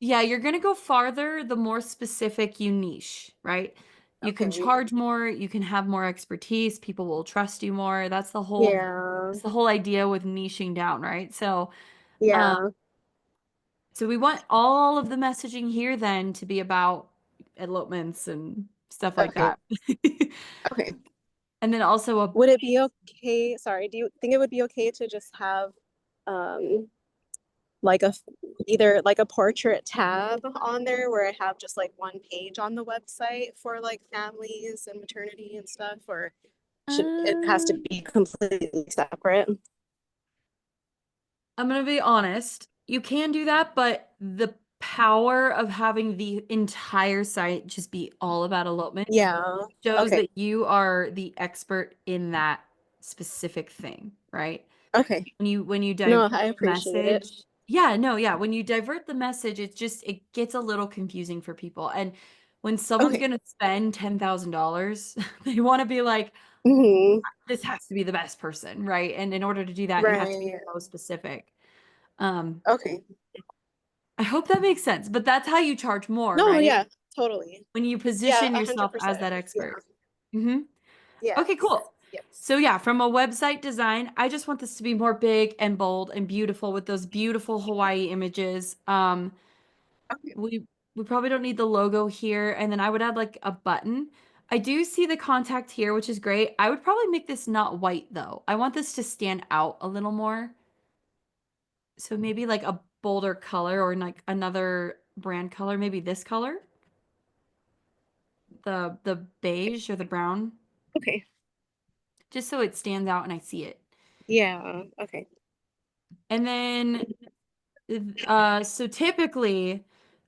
A: yeah, you're gonna go farther the more specific you niche, right? You can
D: Okay.
A: charge more, you can have more expertise, people will trust you more.
D: Yeah.
A: That's the whole idea with niching down, right? Um,
D: Yeah.
A: so we want all of the messaging here then to be about elopements and stuff like
D: Okay.
A: that.
D: Okay.
A: And then also a
D: Would it be okay? Sorry, do you think it would be okay to just have um like either like a portrait tab on there where I have just like one page on the website for like families and maternity and stuff, or should it has to
A: um,
D: be completely separate?
A: I'm gonna be honest, you can do that, but the power of having the entire site just be all about elopement
D: Yeah.
A: shows
D: Okay.
A: that you are the expert in that specific thing, right?
D: Okay.
A: When you
D: No,
A: divert
D: I
A: the
D: appreciate it.
A: message, yeah, no, yeah, when you divert the message, it gets a little confusing for people. And when someone's
D: Okay.
A: gonna spend $10,000, they want to be like,
D: Hmm.
A: this has to be the best person, right? And in order to do that, you have to be
D: Right.
A: so specific. Um,
D: Okay.
A: I hope that makes sense, but that's how you charge more,
D: No,
A: right?
D: yeah, totally.
A: When you
D: Yeah,
A: position
D: a hundred
A: yourself as
D: percent.
A: that
D: Yeah.
A: expert. Hmm. Okay,
D: Yes.
A: cool.
D: Yes.
A: So yeah, from a website design, I just want this to be more big and bold and beautiful with those beautiful Hawaii images.
D: Okay.
A: We probably don't need the logo here, and then I would add like a button. I do see the contact here, which is great. I would probably make this not white though. I want this to stand out a little more. So maybe like a bolder color or like another brand color, maybe this color, the beige or the brown,
D: Okay.
A: just so it stands out and I see it.
D: Yeah. Okay.
A: And then so typically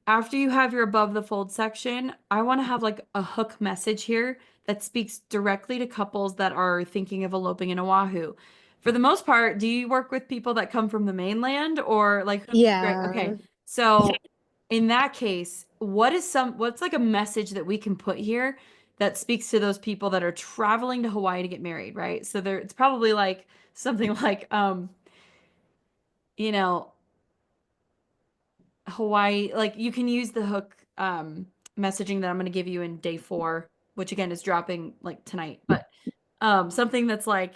A: after you have your above the fold section, I want to have like a hook message here that speaks directly to couples that are thinking of eloping in Oahu. For the most part, do you work with people that come from the mainland or like great,
D: Yeah.
A: okay. So in that case, what's like a message that we can put here that speaks to those people that are traveling to Hawaii to get married, right? So it's probably like something like you know, Hawaii, like you can use the hook messaging that I'm going to give you in day 4, which again is dropping like tonight, but something that's like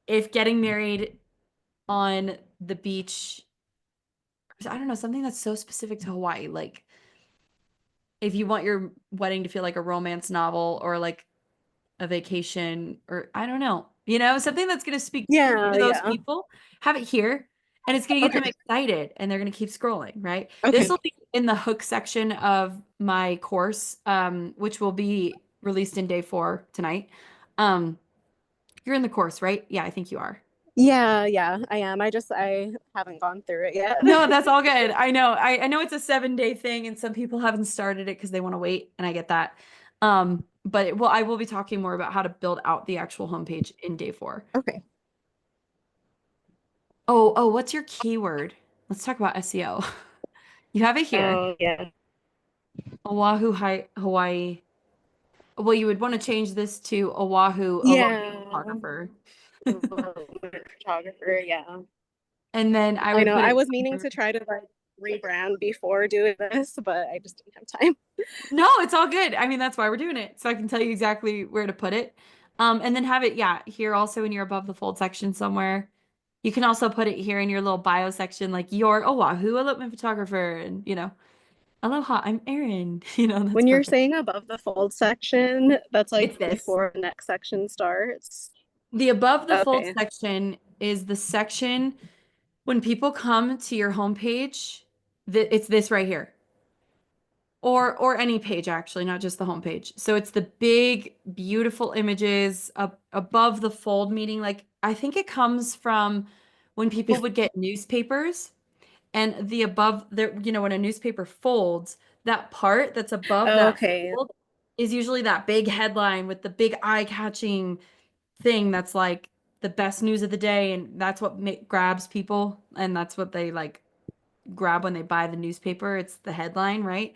A: if getting married on the beach, I don't know, something that's so specific to Hawaii, like if you want your wedding to feel like a romance novel or like a vacation or I don't know, something that's going to speak
D: Yeah.
A: to those
D: Yeah.
A: people, have it here and it's going to get them
D: Okay.
A: excited and they're going to keep scrolling, right? This
D: Okay.
A: will be in the hook section of my course, which will be released in day 4 tonight. Um, you're in the course, right? Yeah, I think you are.
D: Yeah. Yeah. I am. I haven't gone through it yet.
A: No, that's all good. I know. I know it's a 7-day thing and some people haven't started it because they want to wait, and I get that. But I will be talking more about how to build out the actual homepage in day 4.
D: Okay.
A: Oh, what's your keyword? Let's talk about SEO. You have it here.
D: Oh yeah.
A: Oahu, Hawaii. Well, you would want to change this to Oahu elopement
D: Yeah.
A: photographer.
D: Photographer. Yeah.
A: And then I
D: I
A: would
D: know.
A: put
D: I
A: it
D: was meaning
A: somewhere.
D: to try to like rebrand before doing this, but I just didn't have time.
A: No, it's all good. I mean, that's why we're doing it. So I can tell you exactly where to put it. And then have it, yeah, here also in your above the fold section somewhere. You can also put it here in your little bio section, like your Oahu elopement photographer, and aloha, I'm Erin. That's
D: When you're
A: perfect.
D: saying above the fold section, that's like
A: It's this.
D: before the next section starts.
A: The above the fold
D: Okay.
A: section is the section when people come to your homepage, it's this right here. Or any page actually, not just the homepage. So it's the big, beautiful images up above the fold, meaning like I think it comes from when people would get newspapers and the above there, you know, when a newspaper folds, that part that's above that
D: Okay.
A: fold is usually that big headline with the big eye-catching thing that's like the best news of the day, and that's what grabs people, and that's what they like grab when they buy the newspaper. It's the headline, right?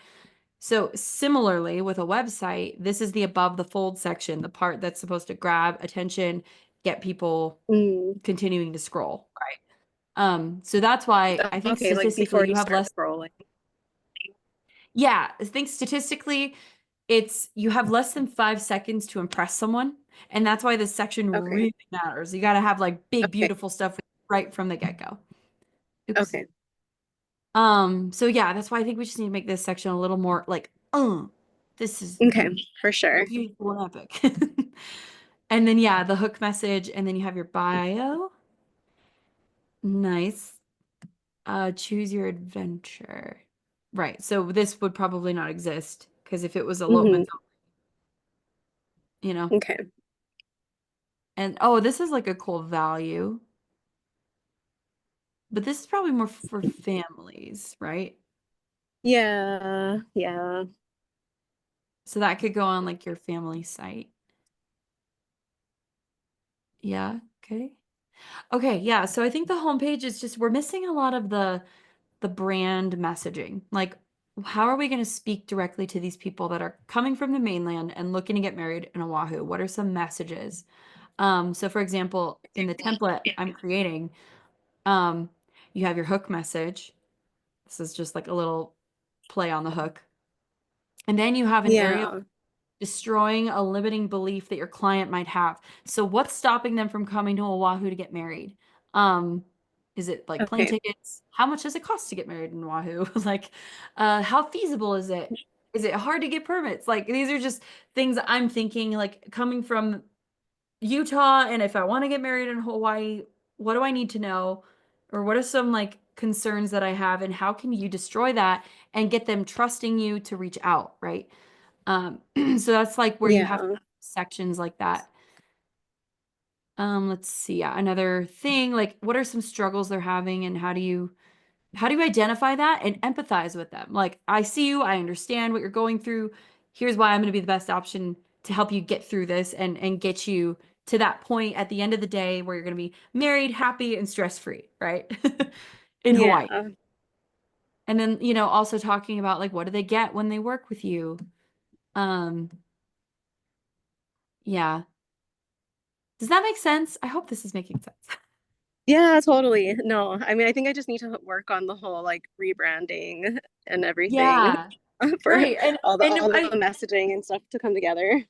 A: So similarly with a website, this is the above the fold section, the part that's supposed to grab attention, get people
D: Mm.
A: continuing to scroll, right? So that's why I think
D: Okay, like
A: statistically
D: before
A: you
D: you
A: have
D: start
A: less.
D: scrolling.
A: Yeah, I think statistically it's you have less than 5 seconds to impress someone, and that's why this section
D: Okay.
A: really matters. You got to have like big,
D: Okay.
A: beautiful stuff right from the get-go. Oops.
D: Okay.
A: So yeah, that's why I think we just need to make this section a little more like, this is
D: Okay, for sure.
A: beautiful and epic. And then yeah, the hook message, and then you have your bio. Nice. Choose your adventure. Right. So this would probably not exist because if it was
D: Hmm.
A: elopement, you know.
D: Okay.
A: And oh, this is like a cool value. But this is probably more for families, right?
D: Yeah. Yeah.
A: So that could go on like your family site. Yeah. Okay. Okay, yeah. So I think the homepage is just we're missing a lot of the brand messaging. Like, how are we going to speak directly to these people that are coming from the mainland and looking to get married in Oahu? What are some messages? So for example, in the template I'm creating, um, you have your hook message. This is just like a little play on the hook. And then you have an area
D: Yeah.
A: destroying a limiting belief that your client might have. So what's stopping them from coming to Oahu to get married? Um, is it like plane
D: Okay.
A: tickets? How much does it cost to get married in Oahu? Like, how feasible is it? Is it hard to get permits? Like, these are just things I'm thinking, like coming from Utah, and if I want to get married in Hawaii, what do I need to know? Or what are some like concerns that I have, and how can you destroy that and get them trusting you to reach out, right? So that's like where you have
D: Yeah.
A: sections like that. Let's see. Yeah, another thing, like what are some struggles they're having and how do you identify that and empathize with them? Like, I see you, I understand what you're going through. Here's why I'm going to be the best option to help you get through this and get you to that point at the end of the day where you're going to be married, happy, and stress-free, right? In Hawaii.
D: Yeah.
A: And then, also talking about like what do they get when they work with you? Um, yeah. Does that make sense? I hope this is making sense.
D: Yeah, totally. No, I mean, I think I just need to work on the whole like rebranding and everything
A: Yeah.
D: for
A: Right. And
D: all
A: and
D: the
A: I
D: messaging and stuff to come together.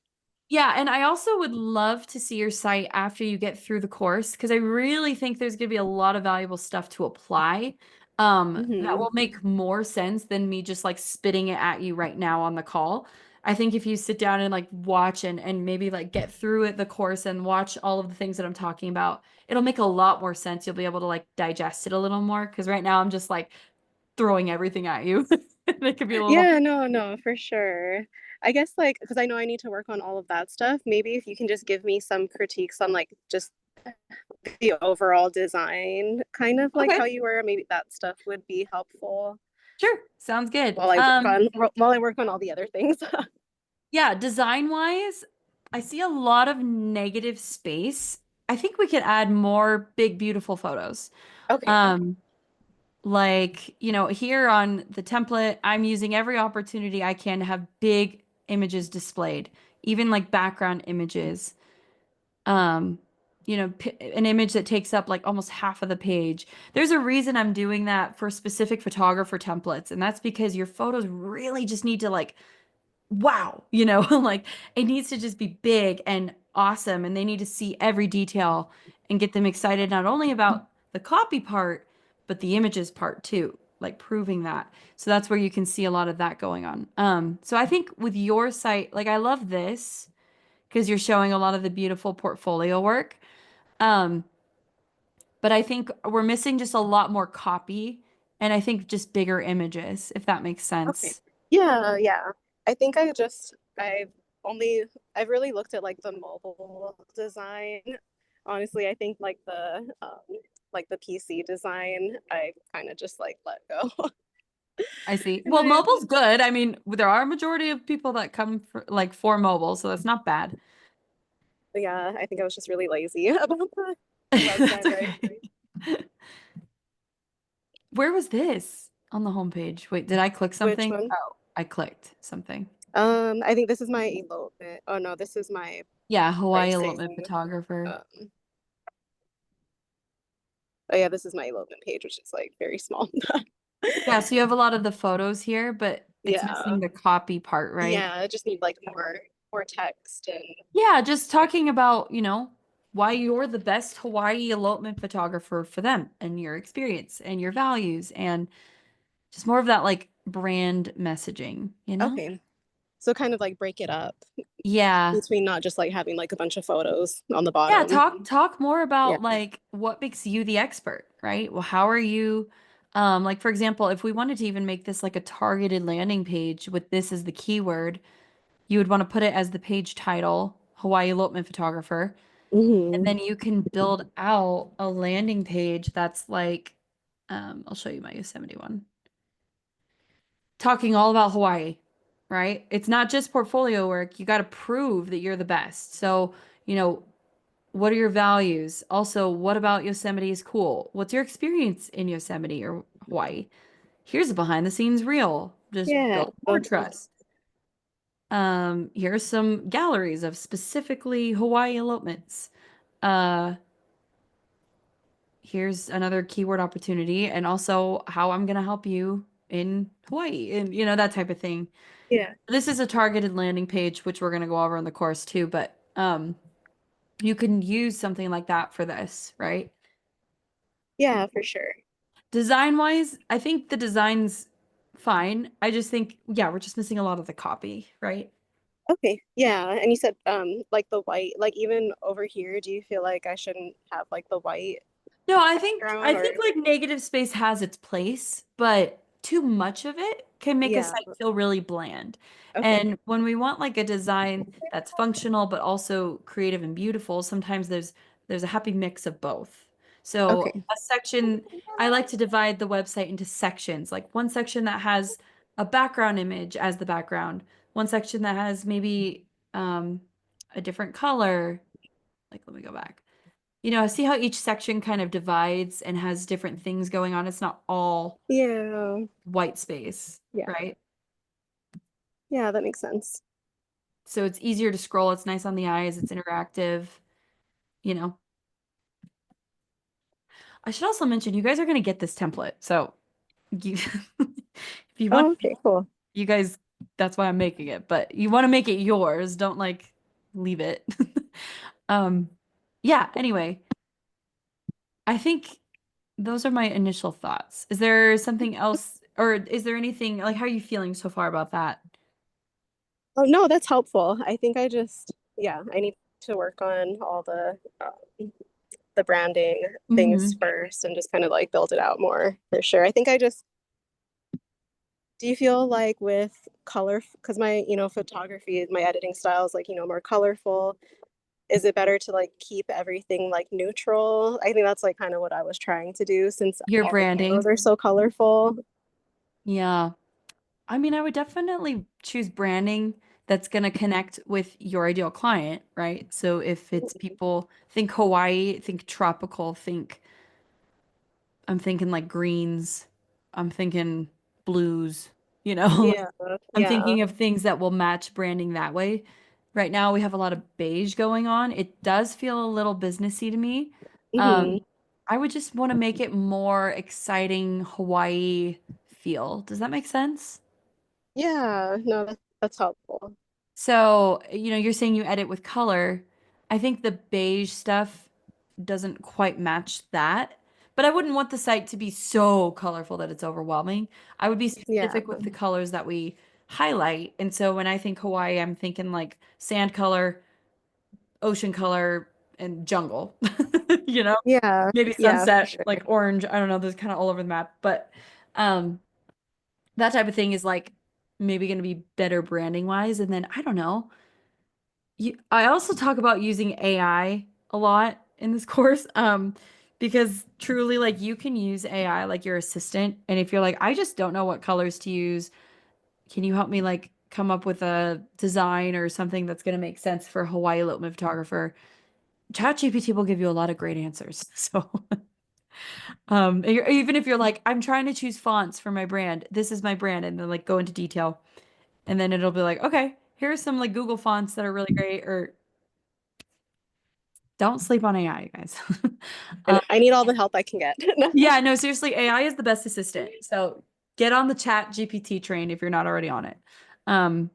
A: Yeah, and I also would love to see your site after you get through the course because I really think there's going to be a lot of valuable stuff to apply that
D: Hmm.
A: will make more sense than me just like spitting it at you right now on the call. I think if you sit down and like watch and maybe like get through it the course and watch all of the things that I'm talking about, it'll make a lot more sense. You'll be able to like digest it a little more because right now I'm just like throwing everything at you. It could be a little.
D: Yeah, no, no, for sure. I guess like because I know I need to work on all of that stuff. Maybe if you can just give me some critiques on like just the overall design, kind of like
A: Okay,
D: how you were, maybe that stuff would be helpful
A: sure. Sounds good.
D: while I work on all the other things.
A: Yeah, design wise, I see a lot of negative space. I think we could add more big, beautiful photos.
D: Okay.
A: Um, like, here on the template, I'm using every opportunity I can to have big images displayed, even like background images. Um, an image that takes up like almost half of the page. There's a reason I'm doing that for specific photographer templates, and that's because your photos really just need to like wow, like it needs to just be big and awesome. And they need to see every detail and get them excited, not only about the copy part, but the images part too, like proving that. So that's where you can see a lot of that going on. So I think with your site, like I love this because you're showing a lot of the beautiful portfolio work. Um, but I think we're missing just a lot more copy and I think just bigger images, if that makes
D: Okay.
A: sense.
D: Yeah, yeah. I think only I've really looked at like the mobile design. Honestly, I think like the like the PC design, I kind of just like let go.
A: I see.
D: And
A: Well, mobile's good. I mean, there are a majority of people that come for like for mobile, so that's not bad.
D: yeah, I think I was just really lazy about the
A: That's
D: website, right?
A: okay. Where was this on the homepage? Wait, did I click
D: Which
A: something?
D: one?
A: Oh, I clicked something.
D: I think this is my elopement. Oh no, this is my
A: Yeah, Hawaii elopement
D: pricing.
A: photographer.
D: Um, oh yeah, this is my elopement page, which is like very small.
A: Yeah, so you have a lot of the photos here, but it's
D: Yeah,
A: missing the copy part, right?
D: yeah, I just need like more text and
A: Yeah, just talking about, why you're the best Hawaii elopement photographer for them and your experience and your values and just more of that like brand messaging, you know?
D: okay. So kind of like break it up
A: Yeah.
D: between not just like having like a bunch of photos on the
A: Yeah,
D: bottom.
A: talk more
D: Yeah.
A: about like what makes you the expert, right? Well, how are you like for example, if we wanted to even make this like a targeted landing page with this as the keyword, you would want to put it as the page title, Hawaii elopement photographer, and
D: Hmm.
A: then you can build out a landing page that's like I'll show you my Yosemite one. Talking all about Hawaii, right? It's not just portfolio work. You got to prove that you're the best. So, you know, what are your values? Also, what about Yosemite is cool? What's your experience in Yosemite or Hawaii? Here's a behind the scenes reel. Just
D: Yeah.
A: build more trust. Here's some galleries of specifically Hawaii elopements. Uh, here's another keyword opportunity and also how I'm gonna help you in Hawaii and that type of thing.
D: Yeah.
A: This is a targeted landing page, which we're gonna go over in the course too, but you can use something like that for this, right?
D: Yeah, for sure.
A: Design wise, I think the design's fine. I just think, yeah, we're just missing a lot of the copy, right?
D: Okay. Yeah. And you said like the white, like even over here, do you feel like I shouldn't have like the white
A: No, I think
D: background
A: I
D: or
A: think like negative space has its place, but too much of it can make a
D: yeah.
A: site feel really bland.
D: Okay.
A: And when we want like a design that's functional but also creative and beautiful, sometimes there's a happy mix of both. So
D: Okay.
A: a section, I like to divide the website into sections, like one section that has a background image as the background, one section that has maybe a different color. Like, let me go back. See how each section kind of divides and has different things going on? It's not all
D: Yeah.
A: white space,
D: Yeah.
A: right?
D: Yeah, that makes sense.
A: So it's easier to scroll. It's nice on the eyes. It's interactive, you know. I should also mention you guys are going to get this template. So you, if you want,
D: Oh, okay, cool.
A: you guys, that's why I'm making it. But you want to make it yours. Don't like leave it. Um, yeah, anyway, I think those are my initial thoughts. Is there something else, or is there anything like how are you feeling so far about that?
D: Oh no, that's helpful. I think I just yeah, I need to work on all the branding things
A: Hmm.
D: first and just kind of like build it out more for sure. I think I just do you feel like with color because my, photography, my editing style is like, more colorful. Is it better to like keep everything like neutral? I think that's like kind of what I was trying to do since
A: Your
D: all the photos
A: branding.
D: are so colorful.
A: Yeah. I mean, I would definitely choose branding that's going to connect with your ideal client, right? So if it's people think Hawaii, think tropical, I'm thinking like greens, I'm thinking blues, you know,
D: Yeah,
A: I'm
D: yeah.
A: thinking of things that will match branding that way. Right now, we have a lot of beige going on. It does feel a little businessy to me.
D: Hmm.
A: Um, I would just want to make it more exciting Hawaii feel. Does that make sense?
D: Yeah, no, that's helpful.
A: So, you're saying you edit with color. I think the beige stuff doesn't quite match that, but I wouldn't want the site to be so colorful that it's overwhelming. I would be
D: Yeah.
A: specific with the colors that we highlight. And so when I think Hawaii, I'm thinking like sand color, ocean color, and jungle, you know,
D: Yeah,
A: maybe
D: yeah, for
A: sunset,
D: sure.
A: like orange. I don't know, there's kind of all over the map, but um, that type of thing is like maybe going to be better branding wise. And then I don't know. I also talk about using AI a lot in this course, because truly, like, you can use AI like your assistant. And if you're like, I just don't know what colors to use, can you help me like come up with a design or something that's going to make sense for a Hawaii elopement photographer? ChatGPT will give you a lot of great answers. So, even if you're like, I'm trying to choose fonts for my brand, this is my brand, and then like go into detail, and then it'll be like, okay, here's some like Google fonts that are really great, or don't sleep on AI, you guys.
D: And I need all the help I can get.
A: Yeah, no, seriously, AI is the best assistant. So get on the Chat GPT train if you're not already on it. Um,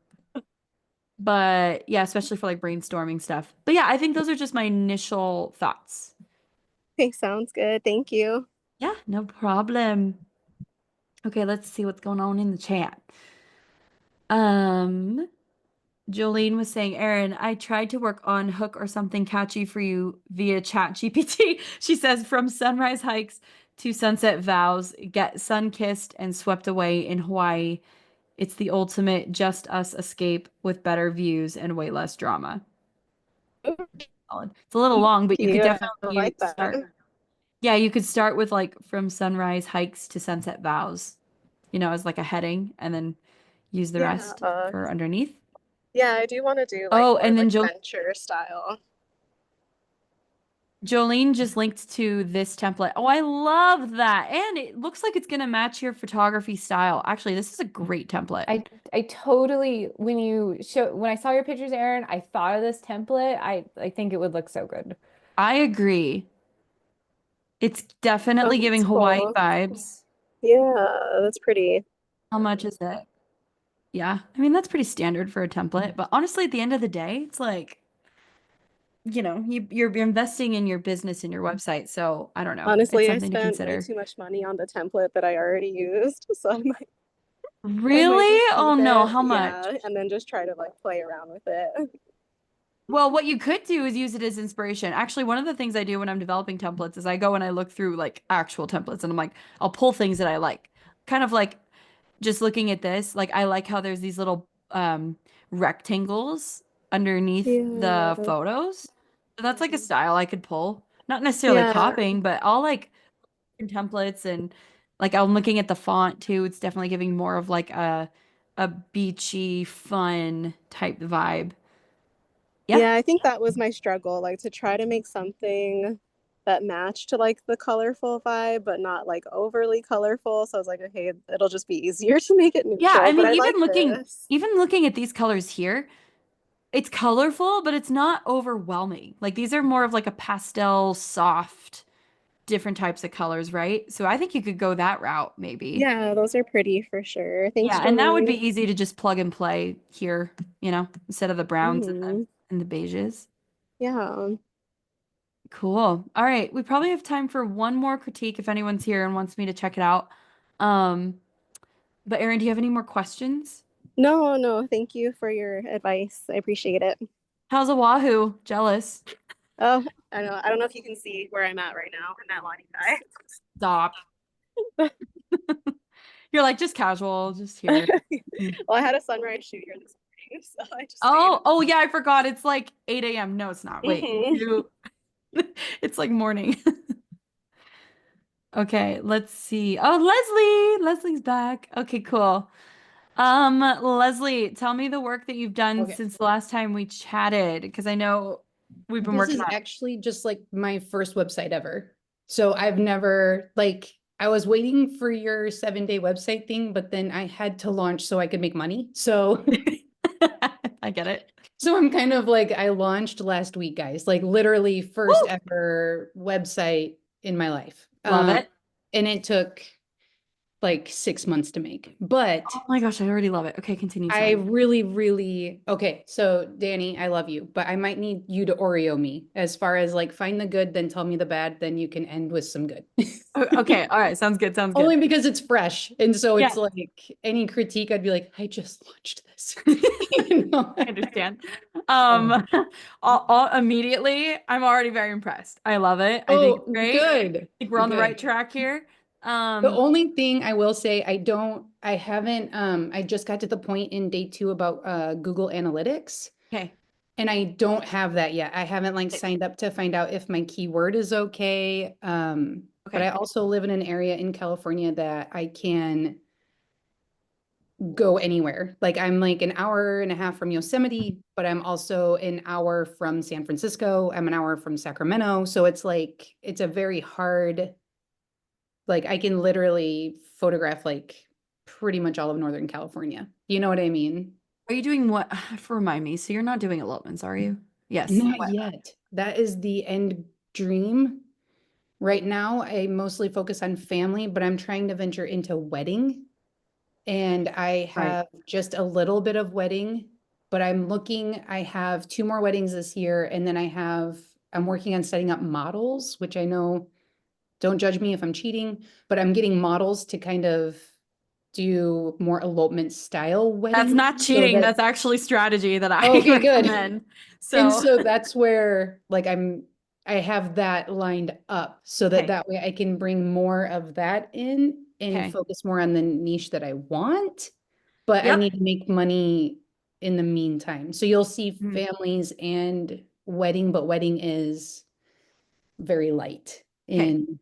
A: but yeah, especially for like brainstorming stuff. But yeah, I think those are just my initial thoughts.
D: Okay, sounds good. Thank you.
A: Yeah, no problem. Okay, let's see what's going on in the chat. Um, Jolene was saying, Erin, I tried to work on hook or something catchy for you via Chat GPT. She says, from sunrise hikes to sunset vows, get sun-kissed and swept away in Hawaii. It's the ultimate just us escape with better views and way less drama. Solid. It's a little long, but you could
D: You I
A: definitely
D: like that.
A: start. Yeah, you could start with like from sunrise hikes to sunset vows, as like a heading, and then use the
D: Yeah.
A: rest for underneath.
D: Yeah, I do want to do like
A: Oh,
D: more
A: and then
D: like venture style.
A: Jolene just linked to this template. Oh, I love that. And it looks like it's going to match your photography style. Actually, this is a great template.
B: I totally, when I saw your pictures, Erin, I thought of this template. I think it would look so good.
A: I agree. It's definitely
D: Oh,
A: giving
D: that's
A: Hawaii
D: cool.
A: vibes.
D: Yeah, that's pretty.
A: How much is it? Yeah, I mean, that's pretty standard for a template. But honestly, at the end of the day, it's like, you're investing in your business and your website. So I don't know. It's
D: Honestly, I
A: something to
D: spent way
A: consider.
D: too much money on the template that I already used, so I might
A: Really?
D: just
A: Oh
D: keep
A: no,
D: it,
A: how much?
D: yeah, and then just try to like play around with it.
A: Well, what you could do is use it as inspiration. Actually, one of the things I do when I'm developing templates is I go and I look through like actual templates and I'm like, I'll pull things that I like. Kind of like just looking at this, like I like how there's these little rectangles underneath the
D: Yeah.
A: photos. So that's like a style I could pull. Not necessarily
D: Yeah.
A: copying, but I'll like in templates and like I'm looking at the font too. It's definitely giving more of like a beachy, fun type vibe. Yeah.
D: Yeah, I think that was my struggle, like to try to make something that matched to like the colorful vibe, but not like overly colorful. So I was like, okay, it'll just be easier to make it
A: Yeah, I
D: neutral, but
A: mean,
D: I like this.
A: even looking at these colors here, it's colorful, but it's not overwhelming. Like these are more of like a pastel, soft, different types of colors, right? So I think you could go that route maybe.
D: Yeah, those are pretty for sure. Thanks,
A: Yeah, and that would be
D: Jolene.
A: easy to just plug and play here, instead of the browns and
D: Hmm.
A: the beiges.
D: Yeah.
A: Cool. All right, we probably have time for one more critique if anyone's here and wants me to check it out. Um, but Erin, do you have any more questions?
D: No, no, thank you for your advice. I appreciate it.
A: How's Oahu? Jealous.
D: Oh, I don't know if you can see where I'm at right now in that Lani
A: Stop. You're like just casual, just here.
D: guy.
A: Mm.
D: Well, I had a sunrise shoot here this morning, so I just stayed.
A: Oh yeah, I forgot. It's like 8 a.m. No, it's not. Wait,
D: Hmm.
A: it's like morning. Okay, let's see. Oh, Leslie. Leslie's back. Okay, cool. Leslie, tell me the work that you've done
E: Okay.
A: since the last time we chatted, because I know we've been
E: This
A: working
E: is
A: on.
E: actually just like my first website ever. So I've never like I was waiting for your 7-day website thing, but then I had to launch so I could make money. So
A: I get it.
E: so I'm kind of like I launched last week, guys. Like literally first
A: Woo!
E: ever website in my life.
A: Love it.
E: And it took like 6 months to make. But
A: Oh my gosh, I already love it. Okay, continue.
E: I
A: Sorry.
E: really okay. So Danny, I love you, but I might need you to Oreo me as far as like find the good, then tell me the bad, then you can end with some good.
A: Okay, all right, sounds good. Sounds good.
E: Only because it's fresh. And so
A: Yeah.
E: it's like any critique, I'd be like, I just launched this.
A: I understand. Immediately, I'm already very impressed. I love it. I think it's
E: Oh,
A: great. I
E: good.
A: think we're on the
E: Good.
A: right track here.
E: The only thing I will say, I just got to the point in day 2 about Google Analytics.
A: Okay.
E: And I don't have that yet. I haven't like signed up to find out if my keyword is okay. But I
A: Okay.
E: also live in an area in California that I can go anywhere. Like I'm like an hour and a half from Yosemite, but I'm also an hour from San Francisco. I'm an hour from Sacramento. So it's like it's a very hard, like I can literally photograph like pretty much all of Northern California. You know what I mean?
A: Are you doing what? Remind me. So you're not doing elopements, are you? Yes.
E: Not
A: What?
E: yet. That is the end dream. Right now, I mostly focus on family, but I'm trying to venture into wedding. And I
A: Right.
E: have just a little bit of wedding, but I have 2 more weddings this year. And then I'm working on setting up models, which I know, don't judge me if I'm cheating, but I'm getting models to kind of do more elopement style
A: That's
E: weddings
A: not
E: so
A: cheating.
E: that,
A: That's actually strategy that I
E: okay, good.
A: recommend.
E: And
A: So,
E: so that's where like I have that lined up so that
A: okay.
E: that way I can bring more of that in and
A: Okay.
E: focus more on the niche that I want, but I
A: Yep.
E: need to make money in the meantime. So you'll see
A: Mhm.
E: families and wedding, but wedding is very light
A: Okay.
E: in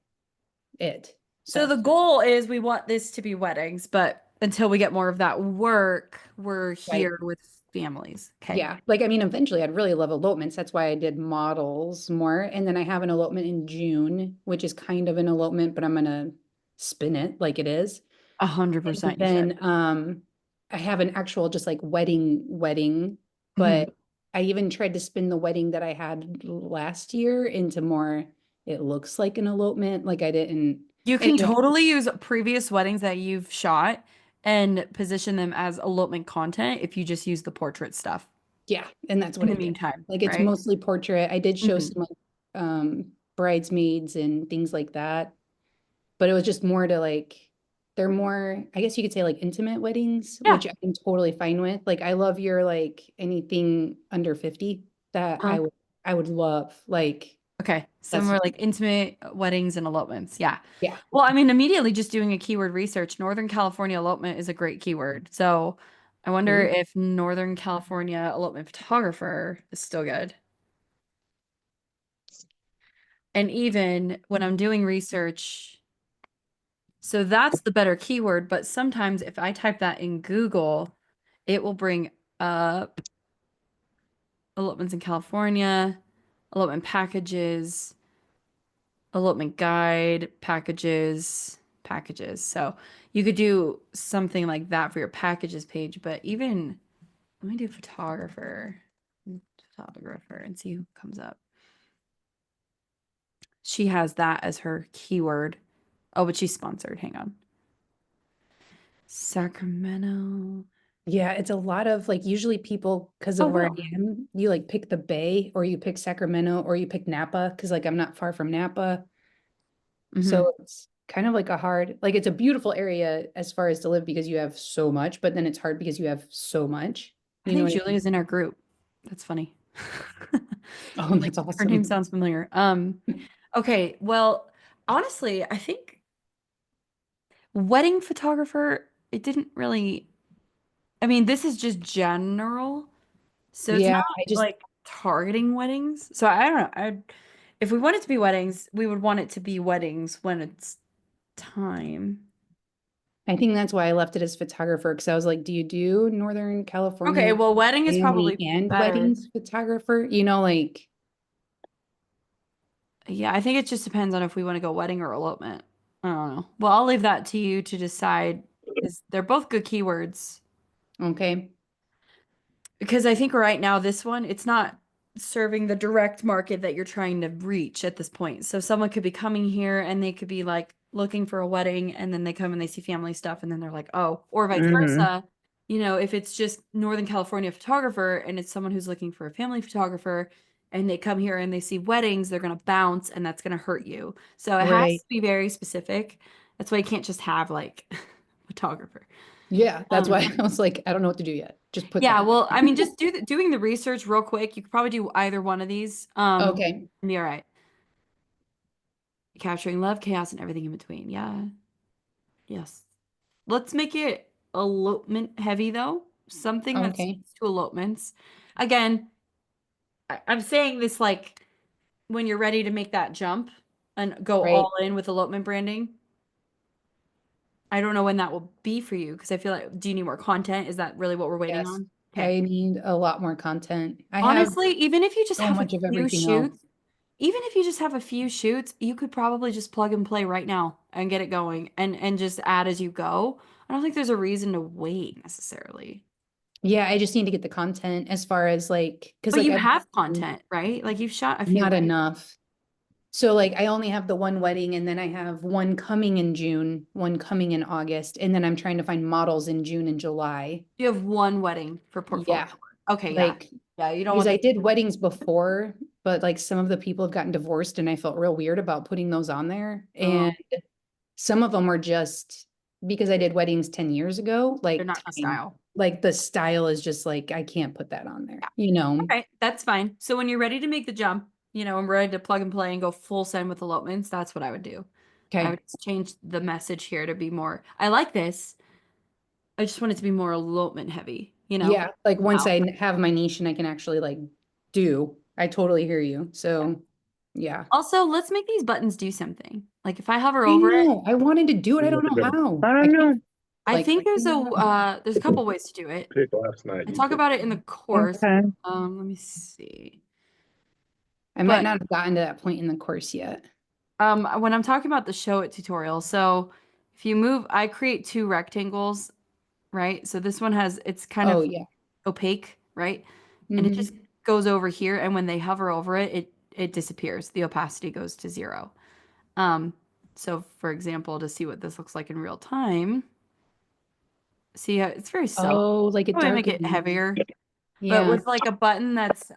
E: it.
A: So
E: So
A: the goal is we want this to be weddings, but until we get more of that work, we're
E: right.
A: here with families. Okay.
E: Yeah, like I mean, eventually I'd really love elopements. That's why I did models more. And then I have an elopement in June, which is kind of an elopement, but I'm gonna spin it like it is. And
A: 100% you should.
E: then I have an actual just like wedding,
A: Mhm.
E: but I even tried to spin the wedding that I had last year into more, it looks like an elopement. Like I didn't
A: You can
E: anyway,
A: totally use previous weddings that you've shot and position them as elopement content if you just use the portrait stuff
E: yeah, and that's
A: in
E: what
A: the
E: I did.
A: meantime,
E: Like it's
A: right?
E: mostly portrait. I did show
A: Mhm.
E: some like bridesmaids and things like that, but it was just more to like they're more, I guess you could say like intimate weddings,
A: Yeah.
E: which I'm totally fine with. Like I love your like anything under 50 that
A: Uh,
E: I would love. Like
A: okay. Some
E: that's
A: are like intimate weddings and elopements. Yeah.
E: yeah.
A: Well, I mean, immediately just doing a keyword research, Northern California elopement is a great keyword. So I wonder
E: Mhm.
A: if Northern California elopement photographer is still good. And even when I'm doing research, so that's the better keyword, but sometimes if I type that in Google, it will bring up elopements in California, elopement packages, elopement guide, packages. So you could do something like that for your packages page, but even let me do photographer and see who comes up. She has that as her keyword. Oh, but she's sponsored. Hang on. Sacramento.
E: Yeah, it's a lot of like usually people because
A: Oh,
E: of where
A: well.
E: I am, you like pick the Bay or you pick Sacramento or you pick Napa because like I'm not far from Napa.
A: Mm-hmm.
E: So it's kind of like a hard, like it's a beautiful area as far as to live because you have so much, but then it's hard because you have so much.
A: I
E: You know
A: think
E: what I mean?
A: Julia's in our group. That's funny.
E: Oh,
A: Like
E: that's
A: her name
E: awesome.
A: sounds familiar. Okay, well, honestly, I think wedding photographer, it didn't really, I mean, this is just general. So it's
E: Yeah,
A: not
E: I just,
A: like targeting weddings. So I don't know. If we want it to be weddings, we would want it to be weddings when it's time.
E: I think that's why I left it as photographer because I was like, do you do Northern
A: Okay,
E: California
A: well, wedding is
E: family
A: probably
E: and
A: better.
E: weddings photographer? You know, like,
A: Yeah, I think it just depends on if we want to go wedding or elopement. I don't know. Well, I'll leave that to you to decide because they're both good keywords.
E: okay.
A: Because I think right now this one, it's not serving the direct market that you're trying to reach at this point. So someone could be coming here and they could be like looking for a wedding and then they come and they see family stuff and then they're like, oh, or vice
E: Hmm.
A: versa. You know, if it's just Northern California photographer and it's someone who's looking for a family photographer and they come here and they see weddings, they're going to bounce and that's going to hurt you. So it has
E: Right.
A: to be very specific. That's why you can't just have like photographer.
E: Yeah, that's why
A: Um,
E: I was like, I don't know what to do yet. Just put
A: yeah,
E: that.
A: well, I mean, just doing the research real quick. You could probably do either one of these.
E: Okay.
A: And be all right. Capturing love, chaos, and everything in between. Yeah. Yes. Let's make it elopement heavy though. Something that
E: Okay.
A: speaks to elopements. Again, I'm saying this like when you're ready to make that jump and go
E: Right.
A: all in with elopement branding. I don't know when that will be for you because I feel like, do you need more content? Is that really what we're waiting
E: Yes.
A: on? Okay.
E: I need a lot more content. I have
A: Honestly, even if you just
E: so
A: have a
E: much of
A: few
E: everything else.
A: shoots, even if you just have a few shoots, you could probably just plug and play right now and get it going and just add as you go. I don't think there's a reason to wait necessarily.
E: Yeah, I just need to get the content as far as like, because
A: But
E: like
A: you
E: I've
A: have content, right? Like you've shot a few
E: not
A: weddings.
E: enough. So like I only have the one wedding and then I have one coming in June, one coming in August, and then I'm trying to find models in June and July.
A: You have one wedding for portfolio.
E: Yeah,
A: Okay, yeah.
E: like
A: Yeah, you don't
E: because
A: want
E: I
A: the
E: did weddings before, but like some of the people have gotten divorced and I felt real weird about putting those on there.
A: oh,
E: And some of them are just because I did weddings 10 years ago,
A: they're
E: like
A: not the
E: time,
A: style.
E: like the style is just like I can't put that on there, you know?
A: Okay, that's fine. So when you're ready to make the jump, and ready to plug and play and go full send with elopements, that's what I would do. I
E: Okay.
A: would just change the message here to be more, I like this. I just want it to be more elopement heavy,
E: Yeah, like once
A: Wow.
E: I have my niche and I can actually like do, I totally hear you. So yeah.
A: Also, let's make these buttons do something. Like if I hover
E: I
A: over it,
E: know. I wanted to do it. I don't know how.
C: I
E: I
C: don't
E: can't
C: know.
A: I
E: like
A: think there's a couple ways to do it.
C: Pick last night.
A: I
C: You
A: talk
C: picked
A: about it in the course.
C: Okay.
A: Let me see.
E: I might
A: But
E: not have gotten to that point in the course yet.
A: when I'm talking about the show it tutorial, so if you move, I create two rectangles, right? So this one it's kind
E: Oh
A: of
E: yeah.
A: opaque, right? And it
E: Hmm.
A: just goes over here, and when they hover over it, it disappears. The opacity goes to 0. Um, so for example, to see what this looks like in real time, see how it's very subtle.
E: Oh, like it
A: Probably make it
E: darkened.
A: heavier. But
E: Yeah.
A: with like a button that's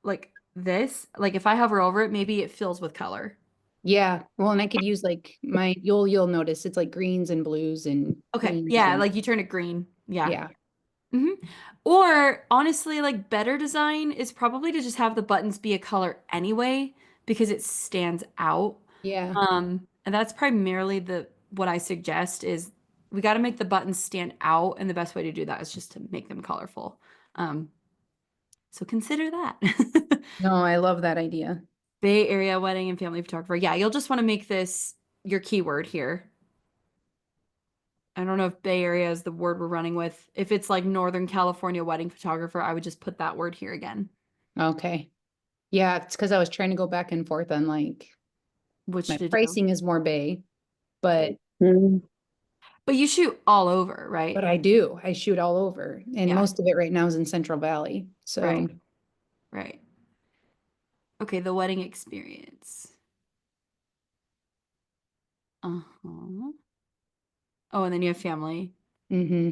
A: like this, like if I hover over it, maybe it fills with color.
E: Yeah. Well, and I could use like you'll notice it's like greens and blues and
A: Okay.
E: pinks
A: Yeah,
E: and
A: like you turn it green. Yeah.
E: yeah.
A: hmm Or honestly, like better design is probably to just have the buttons be a color anyway because it stands out.
E: Yeah.
A: And that's primarily the what I suggest is we got to make the buttons stand out, and the best way to do that is just to make them colorful. Um, so consider that.
E: No, I love that idea.
A: Bay Area wedding and family photographer. Yeah, you'll just want to make this your keyword here. I don't know if Bay Area is the word we're running with. If it's like Northern California wedding photographer, I would just put that word here again.
E: Okay. Yeah, it's because I was trying to go back and forth on like
A: Which
E: my
A: to do.
E: pricing is more bay, but
A: But you shoot all over, right?
E: I do. I shoot all over, and
A: Yeah,
E: most of it right now is in Central Valley.
A: right,
E: So
A: right. Okay, the wedding experience. Uh-huh. Oh, and then you have family.
E: hmm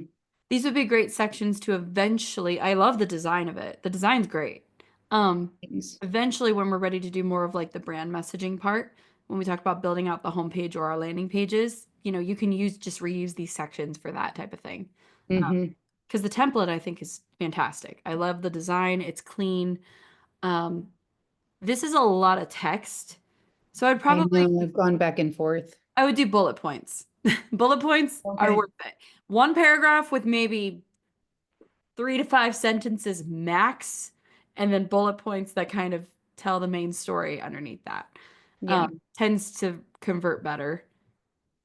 A: These would be great sections to eventually, I love the design of it. The design's great.
E: things.
A: Eventually when we're ready to do more of like the brand messaging part, when we talk about building out the homepage or our landing pages, you can just reuse these sections for that type of thing.
E: Hmm.
A: Because the template I think is fantastic. I love the design. It's clean. Um, this is a lot of text. So
E: I know I've gone back and forth.
A: I would do bullet points. Bullet points are
E: Okay.
A: worth it. One paragraph with maybe 3 to 5 sentences max, and then bullet points that kind of tell the main story underneath that.
E: Yeah.
A: Tends to convert better.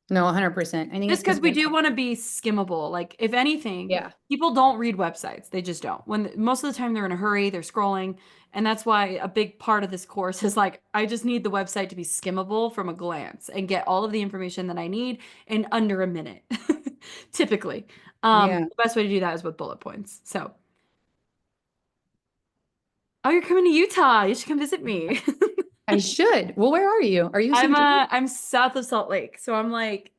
E: No, 100%. I think it's
A: Just because
E: because
A: we do want to be skimmable. Like, if anything,
E: yeah.
A: people don't read websites. They just don't. Most of the time they're in a hurry, they're scrolling. And that's why a big part of this course is like, I just need the website to be skimmable from a glance and get all of the information that I need in under a minute, typically.
E: Yeah.
A: The best way to do that is with bullet points. So, oh, you're coming to Utah. You should come visit me.
E: I should. Well, where are you? Are you
A: I'm
E: St. George?
A: I'm south of Salt Lake, so I'm like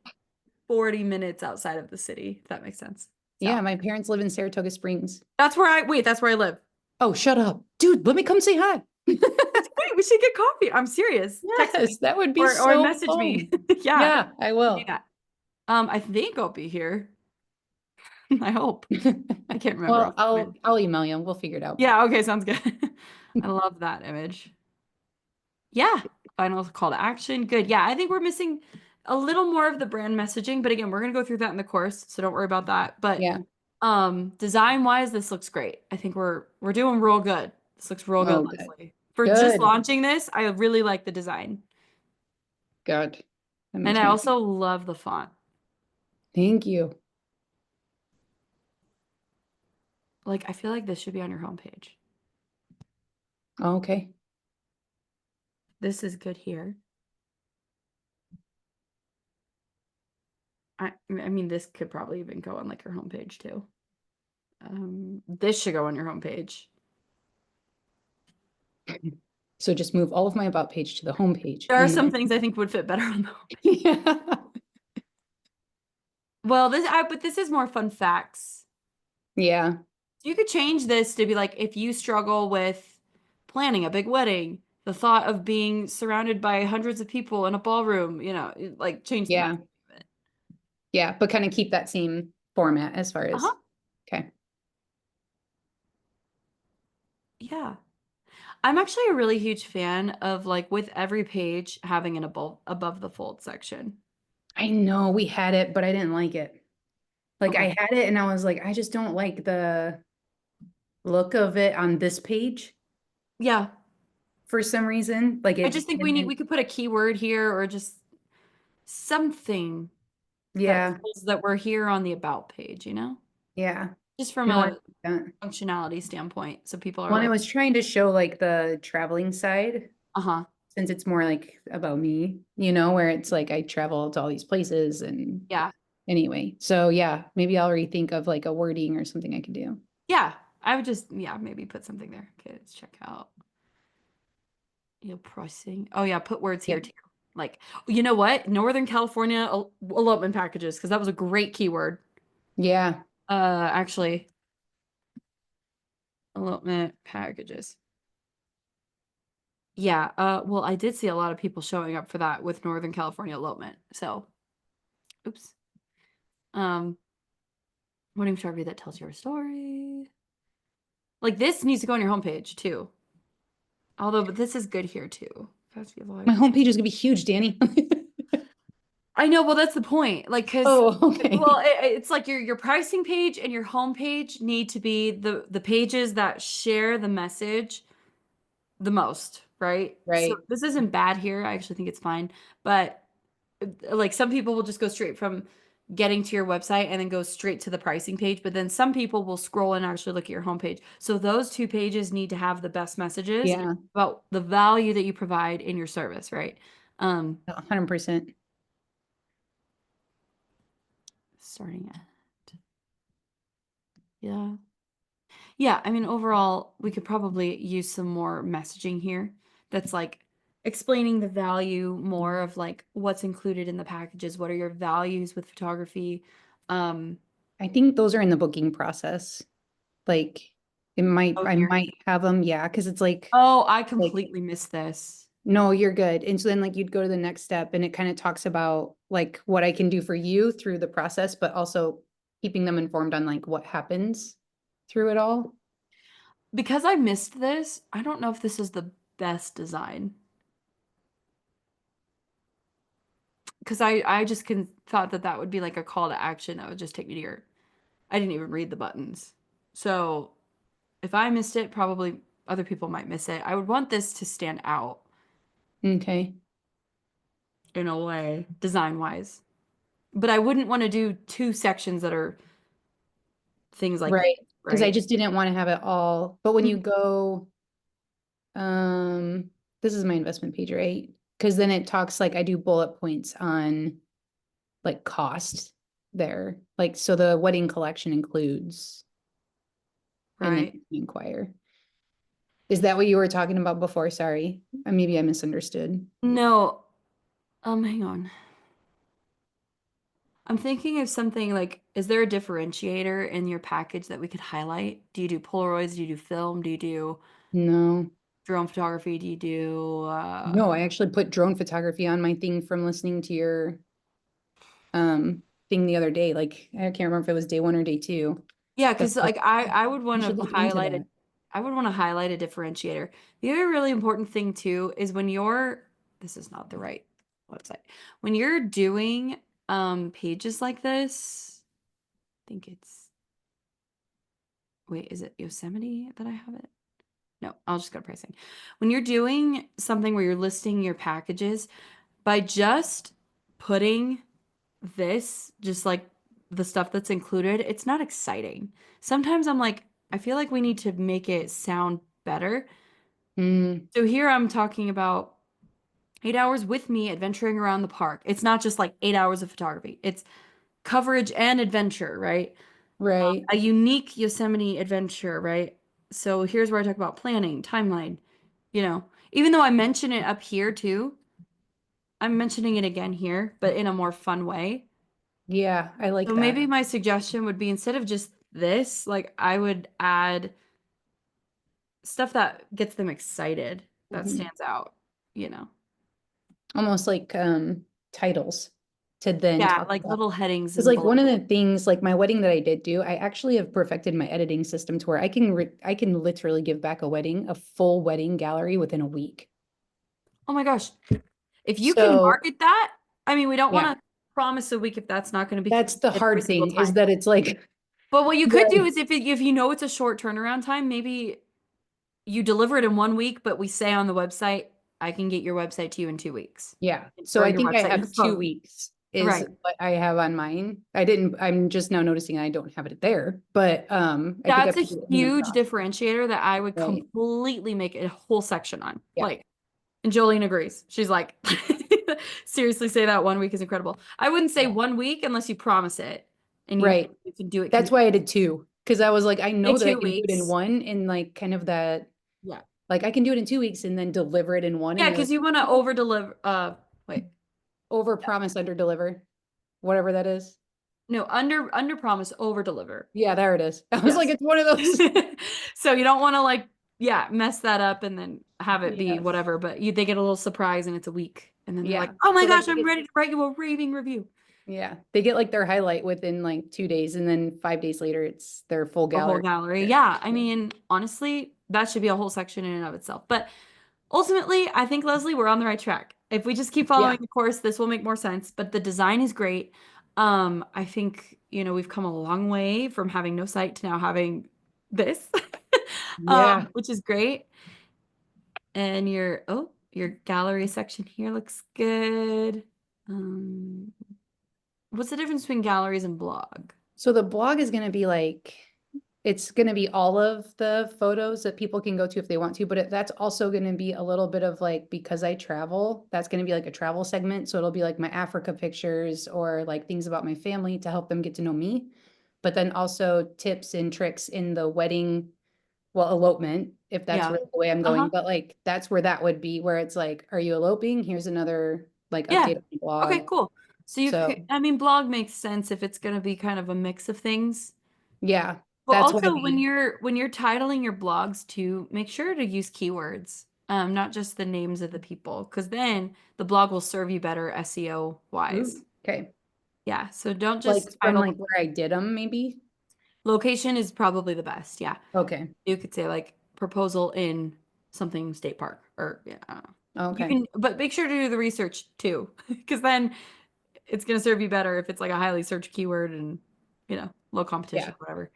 A: 40 minutes outside of the city, if that makes sense.
E: Yeah,
A: So
E: my parents live in Saratoga Springs.
A: that's where I live.
E: Oh, shut up. Dude, let me come say hi.
A: Wait, we should get coffee. I'm serious. Text me
E: Yes, that would be
A: or
E: so
A: message me.
E: fun.
A: Yeah,
E: Yeah, I
A: we can do
E: will.
A: that. I think I'll be here. I hope. I can't remember.
E: Well, I'll email you. We'll figure it out.
A: Yeah, okay, sounds good. I love that image. Yeah, final call to action. Good. Yeah, I think we're missing a little more of the brand messaging, but again, we're gonna go through that in the course, so don't worry about that. But
E: Yeah.
A: design wise, this looks great. I think we're doing real good. This looks real good,
E: Oh, good.
A: Leslie. For just
E: Good.
A: launching this, I really like the design.
E: Good. That
A: And
E: makes
A: I
E: me
A: also love the font.
E: thank you.
A: Like, I feel like this should be on your homepage.
E: Okay.
A: This is good here. I mean, this could probably even go on like your homepage too. This should go on your homepage.
E: So just move all of my about page to the home page.
A: There are
E: and
A: some
E: then-
A: things I think would fit better on the home.
E: Yeah.
A: Well, but this is more fun facts.
E: Yeah.
A: You could change this to be like, if you struggle with planning a big wedding, the thought of being surrounded by hundreds of people in a ballroom, like change the
E: Yeah.
A: message of it.
E: Yeah. But kind of keep that same format as far as,
A: Uh-huh.
E: okay.
A: Yeah. I'm actually a really huge fan of like with every page having an above the fold section.
E: I know we had it, but I didn't like it. Like
A: Okay.
E: I had it and I was like, I just don't like the look of it on this page
A: Yeah.
E: for some reason. Like
A: I
E: it,
A: just think
E: and
A: we could put a keyword here or just something that
E: yeah,
A: says that we're here on the about page,
E: yeah.
A: Just from
E: No, I
A: a
E: like that.
A: functionality standpoint. So people are
E: When I
A: like,
E: was trying to show like the traveling side,
A: uh-huh.
E: since it's more like about me, where it's like I travel to all these places and
A: Yeah.
E: anyway. So yeah, maybe I'll rethink of like a wording or something I could do.
A: Yeah. I would just, maybe put something there. Okay, let's check out. Pricing. Oh yeah, put words here
E: Yep.
A: too. Like, you know what? Northern California elopement packages, because that was a great keyword.
E: Yeah.
A: Actually, elopement packages. Yeah, well, I did see a lot of people showing up for that with Northern California elopement. So, oops. Wedding photography that tells your story. Like this needs to go on your homepage too. Although, but this is good here too.
E: My homepage is gonna be huge, Danny.
A: I know, well, that's the point. Like, because
E: Oh, okay.
A: well, it's like your pricing page and your homepage need to be the pages that share the message the most, right? So
E: Right.
A: this isn't bad here. I actually think it's fine. But like some people will just go straight from getting to your website and then go straight to the pricing page. But then some people will scroll and actually look at your homepage. So those two pages need to have the best messages
E: Yeah.
A: about the value that you provide in your service, right?
E: 100%.
A: Starting at, yeah. Yeah, I mean, overall, we could probably use some more messaging here that's like explaining the value more of like what's included in the packages, what are your values with photography.
E: I think those are in the booking process. Like
A: Oh,
E: I
A: here.
E: might have them. Yeah. Cause it's
A: Oh, I
E: like,
A: completely missed this.
E: no, you're good. And so then like you'd go to the next step and it kind of talks about like what I can do for you through the process, but also keeping them informed on like what happens through it all.
A: Because I missed this, I don't know if this is the best design. Because I just thought that would be like a call to action that would just take me to your. I didn't even read the buttons. So if I missed it, probably other people might miss it. I would want this to stand out
E: Okay.
A: in a way, design wise. But I wouldn't want to do two sections that are things like this,
E: Right. Cause I
A: right?
E: just didn't want to have it all, but when you
A: Mhm.
E: go, this is my investment page, right? Cause then it talks like I do bullet points on like cost there. Like, so the wedding collection includes, and then
A: Right.
E: you can inquire. Is that what you were talking about before? Sorry. Maybe I misunderstood.
A: No, hang on. I'm thinking of something like, is there a differentiator in your package that we could highlight? Do you do Polaroids? Do you do film? Do you do
E: No,
A: drone photography? Do you do
E: no, I actually put drone photography on my thing from listening to your thing the other day. Like, I can't remember if it was day 1 or day 2.
A: yeah,
E: But
A: because like I would want
E: you should
A: to
E: look into
A: highlight
E: that.
A: I would want to highlight a differentiator. The other really important thing too is when you're this is not the right website. When you're doing pages like this, I think it's wait, is it Yosemite that I have it? No, I'll just go to pricing. When you're doing something where you're listing your packages, by just putting this, just like the stuff that's included, it's not exciting. Sometimes I'm like, I feel like we need to make it sound better.
E: Mm,
A: So here I'm talking about 8 hours with me adventuring around the park. It's not just like 8 hours of photography. It's coverage and adventure, right?
E: right.
A: A unique Yosemite adventure, right? So here's where I talk about planning, timeline, you know. Even though I mention it up here too, I'm mentioning it again here, but in a more fun way.
E: Yeah, I like
A: So
E: that.
A: maybe my suggestion would be instead of just this, like I would add stuff that gets them excited, that
E: Mhm.
A: stands out, you know.
E: Almost like titles to then
A: Yeah,
E: talk
A: like
E: about.
A: little headings
E: It's
A: and
E: like
A: below.
E: one of the things, like my wedding that I did do, I actually have perfected my editing system to where I can literally give back a full wedding gallery within a week.
A: Oh my gosh. If you can
E: So
A: market that, I mean, we don't want
E: yeah,
A: to promise a week if that's not going to be
E: that's the
A: completed every
E: hard
A: single
E: thing is
A: time.
E: that it's like
A: But what you could do
E: the
A: is if you know it's a short turnaround time, maybe you deliver it in 1 week, but we say on the website, I can get your website to you in 2 weeks.
E: yeah. So
A: Or
E: I
A: your
E: think I
A: website, your
E: have two
A: phone.
E: weeks is
A: Right.
E: what I have on mine. I'm just now noticing I don't have it there, but I think I
A: That's a
E: put it in the
A: huge
E: process.
A: differentiator that I would
E: Right.
A: completely make a whole section on.
E: Yeah.
A: Like, and Jolene agrees. She's like, seriously, say that 1 week is incredible. I wouldn't say
E: Yeah.
A: 1 week unless you promise it and
E: Right.
A: you can do it.
E: That's why I did two. Because I was like, I
A: Say
E: know that I
A: two
E: can do it in
A: weeks.
E: one in like kind of that,
A: Yeah.
E: like I can do it in 2 weeks and then deliver it in one. And
A: Yeah,
E: you're like,
A: because you want to over deliver. Wait.
E: over promise, under deliver, whatever that is.
A: No, under promise, over deliver.
E: Yeah, there it is. I was like,
A: Yes.
E: it's one of those.
A: So you don't want to like, yeah, mess that up and then have it be
E: Yes.
A: whatever, but they get a little surprise and it's a week. And then they're like,
E: Yeah.
A: oh my
E: So like
A: gosh, I'm ready to write you a raving review.
E: yeah, they get like their highlight within like 2 days, and then 5 days later, it's their full
A: A whole
E: gallery.
A: gallery. Yeah. I mean, honestly, that should be a whole section in and of itself. But ultimately, I think, Leslie, we're on the right track. If we just keep
E: Yeah.
A: following the course, this will make more sense. But the design is great. I think, we've come a long way from having no site to now having this,
E: Yeah.
A: which is great. And your gallery section here looks good. Um, what's the difference between galleries and blog?
E: So the blog is going to be like, it's going to be all of the photos that people can go to if they want to, but that's also going to be a little bit of like, because I travel, that's going to be like a travel segment. So it'll be like my Africa pictures or like things about my family to help them get to know me. But then also tips and tricks in the wedding, well, elopement, if that's
A: Yeah.
E: really the way I'm going.
A: Uh-huh.
E: But like, that's where that would be, where it's like, are you eloping? Here's another like
A: Yeah.
E: update on the blog.
A: Okay, cool. So you could,
E: So
A: I mean, blog makes sense if it's going to be kind of a mix of things.
E: yeah,
A: But
E: that's why
A: also
E: we,
A: when you're titling your blogs too, make sure to use keywords, not just the names of the people, because then the blog will serve you better SEO wise.
E: ooh, okay.
A: Yeah. So don't
E: Like
A: just
E: from
A: title.
E: like where I did them, maybe.
A: Location is probably the best. Yeah.
E: Okay.
A: You could say like proposal in something state park or yeah, I don't know. You
E: Okay.
A: can, but make sure to do the research too, because then it's going to serve you better if it's like a highly searched keyword and low
E: Yeah.
A: competition, whatever.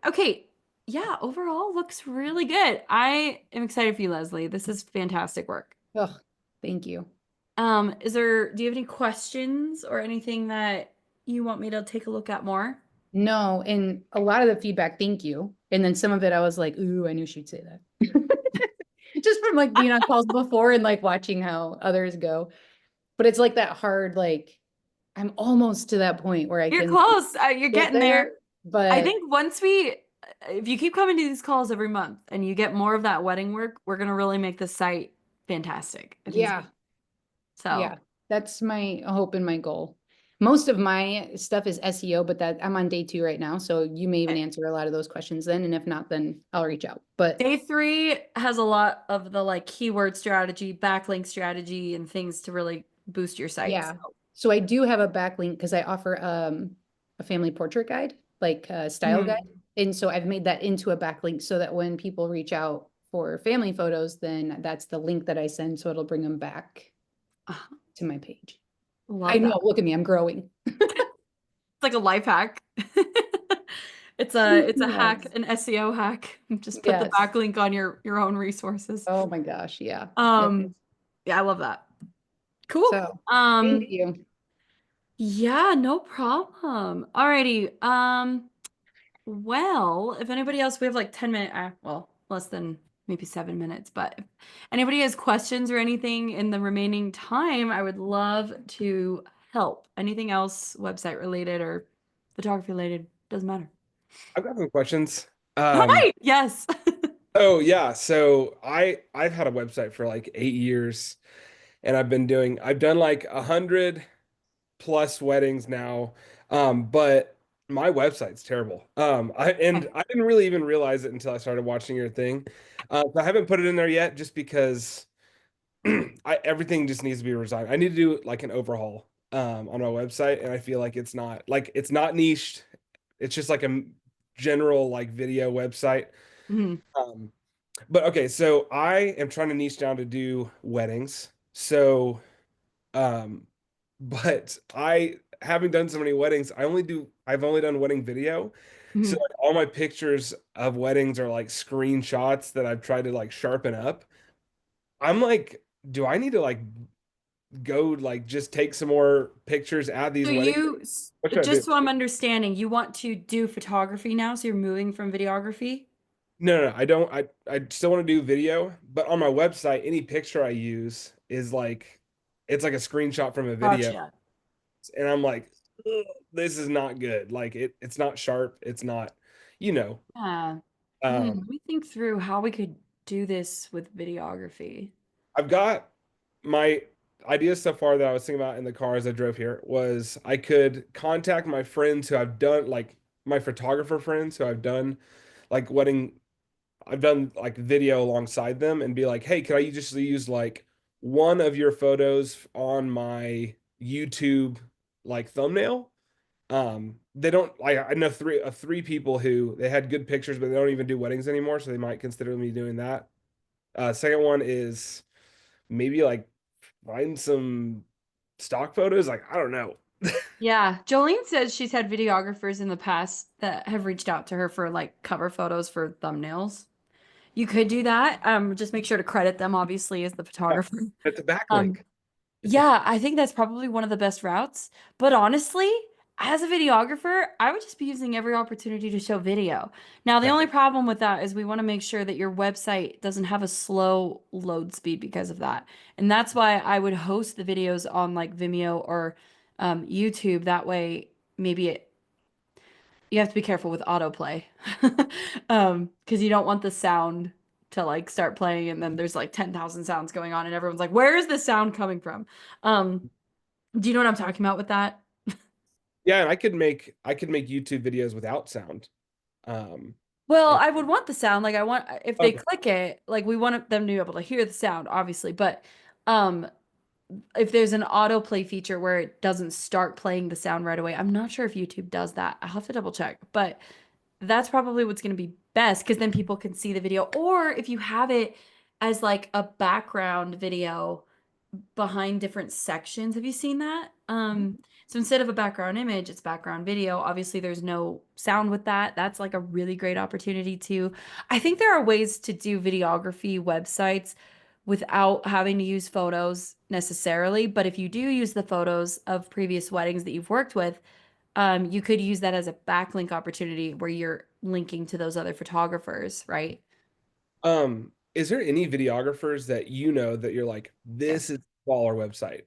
A: Okay. Yeah, overall looks really good. I am excited for you, Leslie. This is fantastic work.
E: Oh, thank you.
A: Do you have any questions or anything that you want me to take a look at more?
E: No, and a lot of the feedback, thank you. And then some of it I was like, ooh, I knew she'd say that. Just from like being on calls before and like watching how others go. But it's like that hard, like I'm almost to that point where I
A: You're
E: can
A: close. You're
E: get
A: getting there.
E: there.
A: I
E: But
A: think if you keep coming to these calls every month and you get more of that wedding work, we're gonna really make the site fantastic. I think
E: yeah,
A: so.
E: yeah, that's my hope and my goal. Most of my stuff is SEO, but that I'm on day 2 right now. So you may even answer a lot of those questions then. And if not, then I'll reach out. But
A: Day 3 has a lot of the like keyword strategy, backlink strategy, and things to really boost your site.
E: yeah,
A: So.
E: so I do have a backlink because I offer a family portrait guide, like a style guide.
A: Mhm.
E: And so I've made that into a backlink so that when people reach out for family photos, then that's the link that I send. So it'll bring them back
A: Ah,
E: to my page. I
A: love
E: know,
A: that.
E: look at me, I'm growing.
A: It's like a life hack. It's a hack,
E: Yes.
A: an SEO hack. Just put the
E: Yes.
A: backlink on your own resources.
E: Oh my gosh, yeah.
A: Um, yeah, I love that. Cool.
E: So, thank you.
A: Yeah, no problem. Alrighty. Well, if anybody else, we have like 10 minutes, well, less than maybe 7 minutes, but if anybody has questions or anything in the remaining time, I would love to help. Anything else website related or photography related, doesn't matter.
F: I've got some questions.
A: Hi, yes.
F: Oh yeah, so I've had a website for like 8 years, and I've done like 100+ weddings now. But my website's terrible. I didn't really even realize it until I started watching your thing. So I haven't put it in there yet, just because everything just needs to be resigned. I need to do like an overhaul on my website, and I feel like it's not niched. It's just like a general like video website.
A: Mhm.
F: Um, but okay, so I am trying to niche down to do weddings. So, um, but I having done so many weddings, I've only done wedding video. So
A: Mhm.
F: like, all my pictures of weddings are like screenshots that I've tried to like sharpen up. I'm like, do I need to like go like just take some more pictures at
A: So
F: these weddings? What should I do?
A: just so I'm understanding, you want to do photography now, so you're moving from videography?
F: No, I don't. I still want to do video, but on my website, any picture I use is like it's like a screenshot from a video,
A: Gotcha.
F: and I'm like, "Ugh, this is not good. Like it's not sharp. It's not, you know.
A: Yeah.
F: Um,
A: Let me think through how we could do this with videography.
F: I've got my ideas so far that I was thinking about in the car as I drove here was I could contact my friends who I've done like my photographer friends who like wedding I've done like video alongside them and be like, hey, could I just use like one of your photos on my YouTube like thumbnail? They don't like I know three people who they had good pictures, but they don't even do weddings anymore, so they might consider me doing that. Second one is maybe like find some stock photos. Like, I don't know.
A: Yeah, Jolene says she's had videographers in the past that have reached out to her for like cover photos for thumbnails. You could do that. Just make sure to credit them, obviously, as the photographer.
F: It's a backlink.
A: Um, Yeah, I think that's probably one of the best routes. But honestly, as a videographer, I would just be using every opportunity to show video. Now, the
F: Yeah.
A: only problem with that is we want to make sure that your website doesn't have a slow load speed because of that. And that's why I would host the videos on like Vimeo or YouTube. That way, maybe you have to be careful with autoplay. Because you don't want the sound to like start playing and then there's like 10,000 sounds going on and everyone's like, where is the sound coming from? Um, do you know what I'm talking about with that?
F: Yeah, and I could make YouTube videos without sound. Um,
A: Well,
F: and
A: I would want the sound. Like I want if they
F: okay.
A: click it, like we want them to be able to hear the sound, obviously. But um if there's an autoplay feature where it doesn't start playing the sound right away, I'm not sure if YouTube does that. I'll have to double check. But that's probably what's going to be best because then people can see the video. Or if you have it as like a background video behind different sections. Have you seen that? So instead of a background image, it's background video. Obviously, there's no sound with that. That's like a really great opportunity too. I think there are ways to do videography websites without having to use photos necessarily. But if you do use the photos of previous weddings that you've worked with, you could use that as a backlink opportunity where you're linking to those other photographers, right?
F: Is there any videographers that you know that you're like, this
A: Yes,
F: is baller website?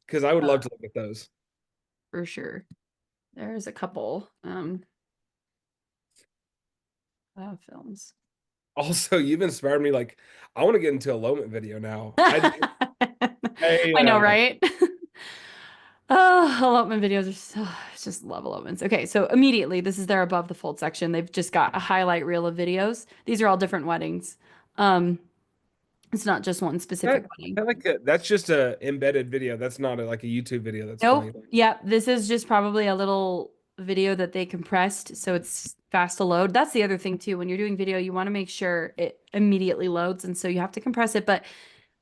F: Because I would love to look at those.
A: for sure. There's a couple films.
F: Also, you've inspired me. Like, I want to get into elopement video now. I
A: I know, right? Oh, elopement videos are so, I just love elopements. Okay, so immediately, this is their above the fold section. They've just got a highlight reel of videos. These are all different weddings. Um, it's not just one specific
F: that,
A: wedding.
F: that's just a embedded video. That's not like a YouTube video that's
A: Nope.
F: playing.
A: Yeah, this is just probably a little video that they compressed, so it's fast to load. That's the other thing too. When you're doing video, you want to make sure it immediately loads, and so you have to compress it, but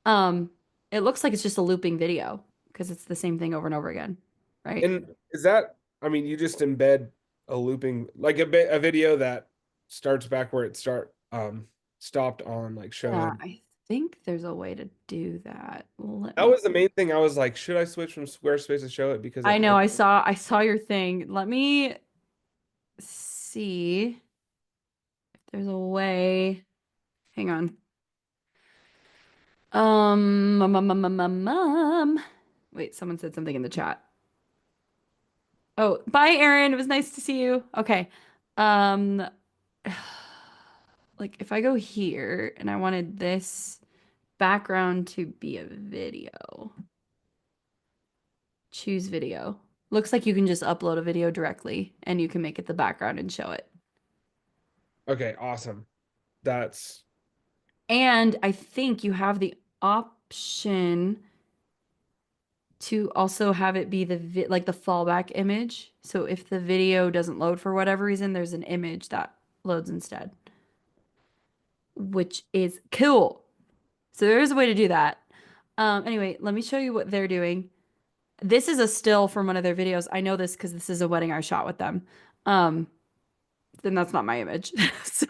A: Um, it looks like it's just a looping video because it's the same thing over and over again, right?
F: And is that, I mean, you just embed a looping, like a video that starts back where it stopped on like show
A: Yeah,
F: in.
A: I think there's a way to do that. Let
F: That
A: me.
F: was the main thing. I was like, should I switch from Squarespace to show it because
A: I
F: it
A: know,
F: like
A: I saw your thing. Let me see if there's a way. Hang on. Wait, someone said something in the chat. Oh, bye, Aaron. It was nice to see you. Okay. Um, like if I go here and I wanted this background to be a video, choose video. Looks like you can just upload a video directly and you can make it the background and show it.
F: okay, awesome. That's
A: And I think you have the option to also have it be like the fallback image. So if the video doesn't load for whatever reason, there's an image that loads instead, which is cool. So there is a way to do that. Anyway, let me show you what they're doing. This is a still from one of their videos. I know this because this is a wedding I shot with them. Um, then that's not my image. So,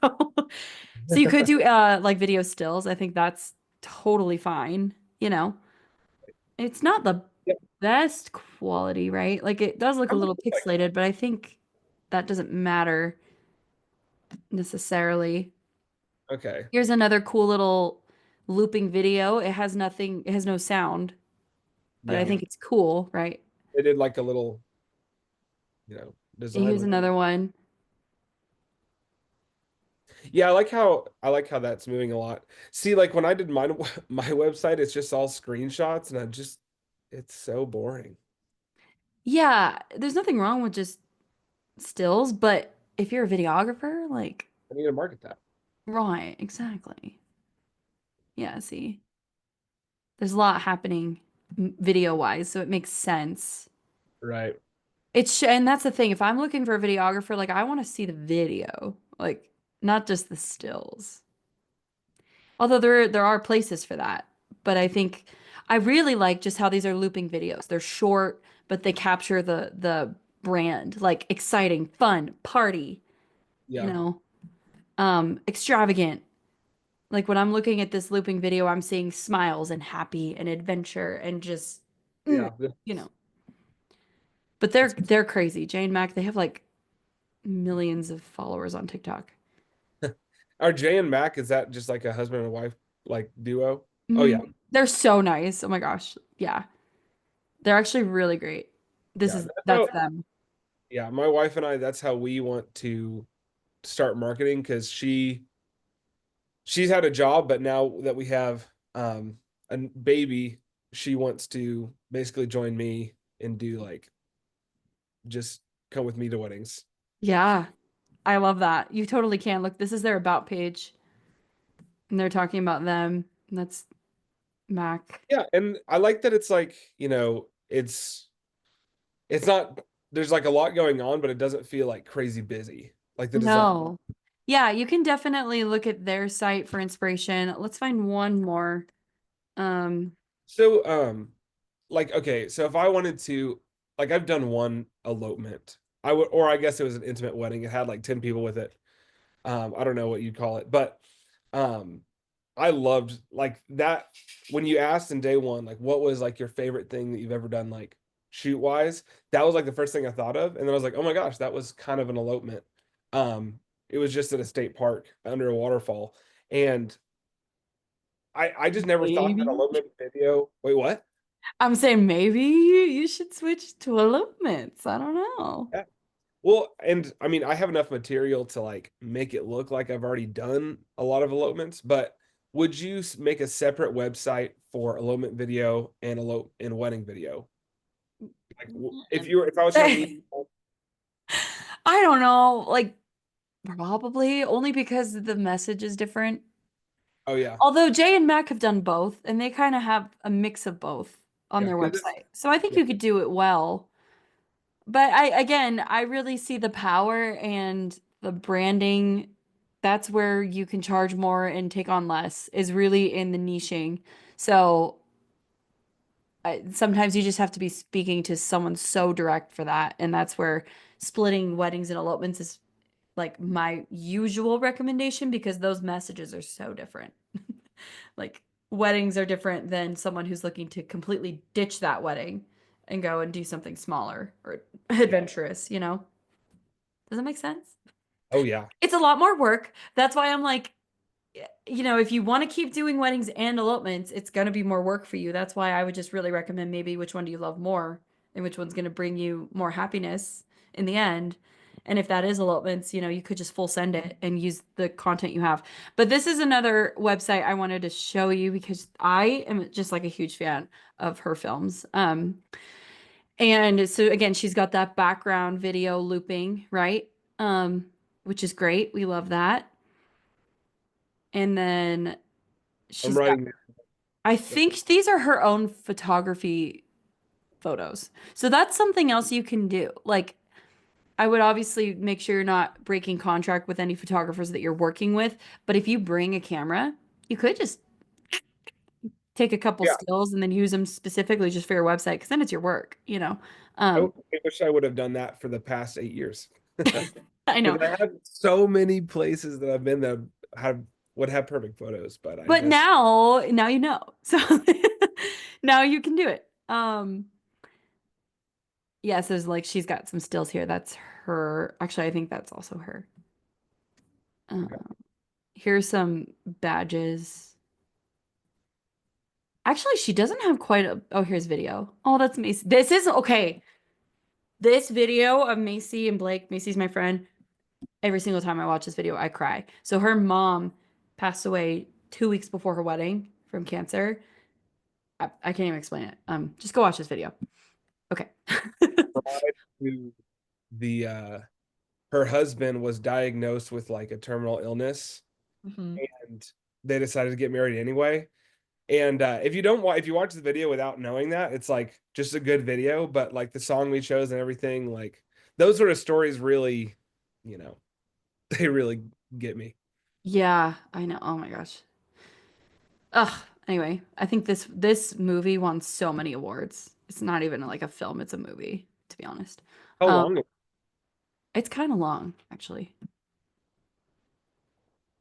A: so you could do like video stills. I think that's totally fine. You know, it's not the
F: Yep.
A: best quality, right? Like it does look a
F: I'm
A: little
F: like,
A: pixelated, but I think that doesn't matter necessarily.
F: okay.
A: Here's another cool little looping video. It has nothing, it has no sound, but I
F: Yeah.
A: think it's cool, right?
F: They did like a little, design
A: Here's
F: with it.
A: another one.
F: Yeah, I like how that's moving a lot. See, like when I did my my website, it's just all screenshots and it's so boring.
A: Yeah, there's nothing wrong with just stills, but if you're a videographer, like,
F: I need to market that.
A: right, exactly. Yeah, see, there's a lot happening video wise, so it makes sense.
F: Right.
A: And that's the thing. If I'm looking for a videographer, like, I want to see the video, like, not just the stills. Although there are places for that, but I think I really like just how these are looping videos. They're short, but they capture the brand, like exciting, fun, party, you
F: Yeah.
A: know, extravagant. Like when I'm looking at this looping video, I'm seeing smiles and happy and adventure and just,
F: Yeah.
A: you know. But
F: That's
A: they're crazy. Jane Mack, they have like millions of followers on TikTok.
F: Are Jay and Mac, is that just like a husband and wife like duo? Oh yeah.
A: They're so nice. Oh my gosh. Yeah. They're actually really great.
F: Yeah.
A: That's them.
F: Yeah, my wife and I, that's how we want to start marketing because she's had a job, but now that we have a baby, she wants to basically join me and do like just come with me to weddings.
A: Yeah. I love that. You totally can. Look, this is their about page. And they're talking about them. And that's Mac.
F: Yeah, and I like that it's like, it's not there's like a lot going on, but it doesn't feel like crazy busy. Like the design.
A: No. Yeah, you can definitely look at their site for inspiration. Let's find one more. Um,
F: So like okay, so if I wanted to like I've done one elopement. I would or I guess it was an intimate wedding. It had like 10 people with it. I don't know what you'd call it, but um I loved like that when you asked in day one, like what was like your favorite thing that you've ever done, like shoot wise, that was like the first thing I thought of. And then I was like, oh my gosh, that was kind of an elopement. Um, it was just at a state park under a waterfall. And I just never thought that
A: maybe.
F: elopement video. Wait, what?
A: I'm saying maybe you should switch to elopements. I don't know.
F: Yeah. Well, and I mean, I have enough material to like make it look like I've already done a lot of elopements, but would you make a separate website for elopement video and elope and wedding video? Like if I was gonna meet people,
A: I don't know. Like, probably only because the message is different.
F: oh yeah,
A: Although Jay and Mac have done both, and they kind of have a mix of both on
F: yeah,
A: their
F: 'cause
A: website. So I think
F: yeah,
A: you could do it well. But I really see the power and the branding. That's where you can charge more and take on less, is really in the niching. So sometimes you just have to be speaking to someone so direct for that. And that's where splitting weddings and elopements is like my usual recommendation because those messages are so different. Like weddings are different than someone who's looking to completely ditch that wedding and go and do something smaller or adventurous, you know? Does that make sense?
F: Oh yeah.
A: It's a lot more work. That's why I'm like, you know, if you want to keep doing weddings and elopements, it's going to be more work for you. That's why I would just really recommend maybe which one do you love more and which one's going to bring you more happiness in the end. And if that is elopements, you know, you could just full send it and use the content you have. But this is another website I wanted to show you because I am just like a huge fan of her films. And so again, she's got that background video looping, right? Which is great. We love that. And then
F: I'm
A: she's got,
F: writing.
A: I think these are her own photography photos. So that's something else you can do. Like, I would obviously make sure you're not breaking contract with any photographers that you're working with. But if you bring a camera, you could just take a couple
F: Yeah.
A: stills and then use them specifically just for your website because then it's your work, you know?
F: I wish I would have done that for the past 8 years.
A: I know.
F: Because I have so many places that I've been that would have perfect photos, but I
A: But
F: just
A: now you know. So now you can do it. Yeah, so there's like she's got some stills here. That's her. Actually, I think that's also her.
F: Okay.
A: Here's some badges. Actually, she doesn't have quite a. Oh, here's video. Oh, that's Macy. This is okay. This video of Macy and Blake. Macy's my friend. Every single time I watch this video, I cry. So her mom passed away 2 weeks before her wedding from cancer. I can't even explain it. Just go watch this video. Okay.
F: to the her husband was diagnosed with like a terminal illness,
A: Mhm.
F: and they decided to get married anyway. And if you don't if you watch the video without knowing that, it's like just a good video, but like the song we chose and everything, like those sort of stories really, you know, they really get me.
A: Yeah, I know. Oh my gosh. Ugh. Anyway, I think this movie won so many awards. It's not even like a film, it's a movie, to be honest.
F: How
A: Um,
F: long?
A: it's kind of long, actually.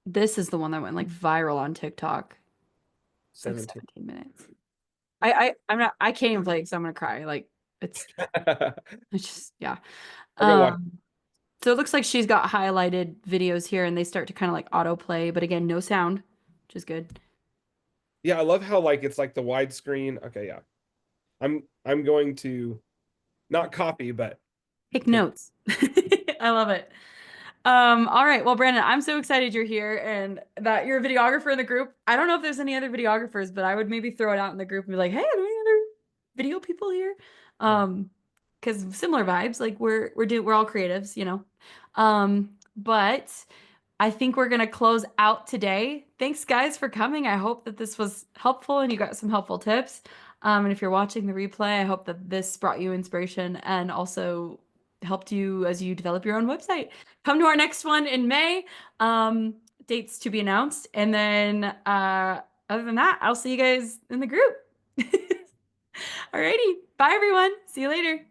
A: This is the one that went like viral on TikTok. It's like
F: 17.
A: 17 minutes. I can't even play it because I'm gonna cry. Like it's
F: I'll
A: it's just yeah.
F: go watch.
A: So it looks like she's got highlighted videos here and they start to kind of like autoplay, but again, no sound, which is good.
F: Yeah, I love how like it's like the widescreen. Okay, yeah. I'm going to not copy, but
A: Take
F: take.
A: notes. I love it. All right. Well, Brandon, I'm so excited you're here and that you're a videographer in the group. I don't know if there's any other videographers, but I would maybe throw it out in the group and be like, hey, are there any other video people here? Because similar vibes, like we're all creatives, you know. But I think we're gonna close out today. Thanks, guys, for coming. I hope that this was helpful and you got some helpful tips. And if you're watching the replay, I hope that this brought you inspiration and also helped you as you develop your own website. Come to our next one in May. Dates to be announced. And then other than that, I'll see you guys in the group. Alrighty. Bye, everyone. See you later.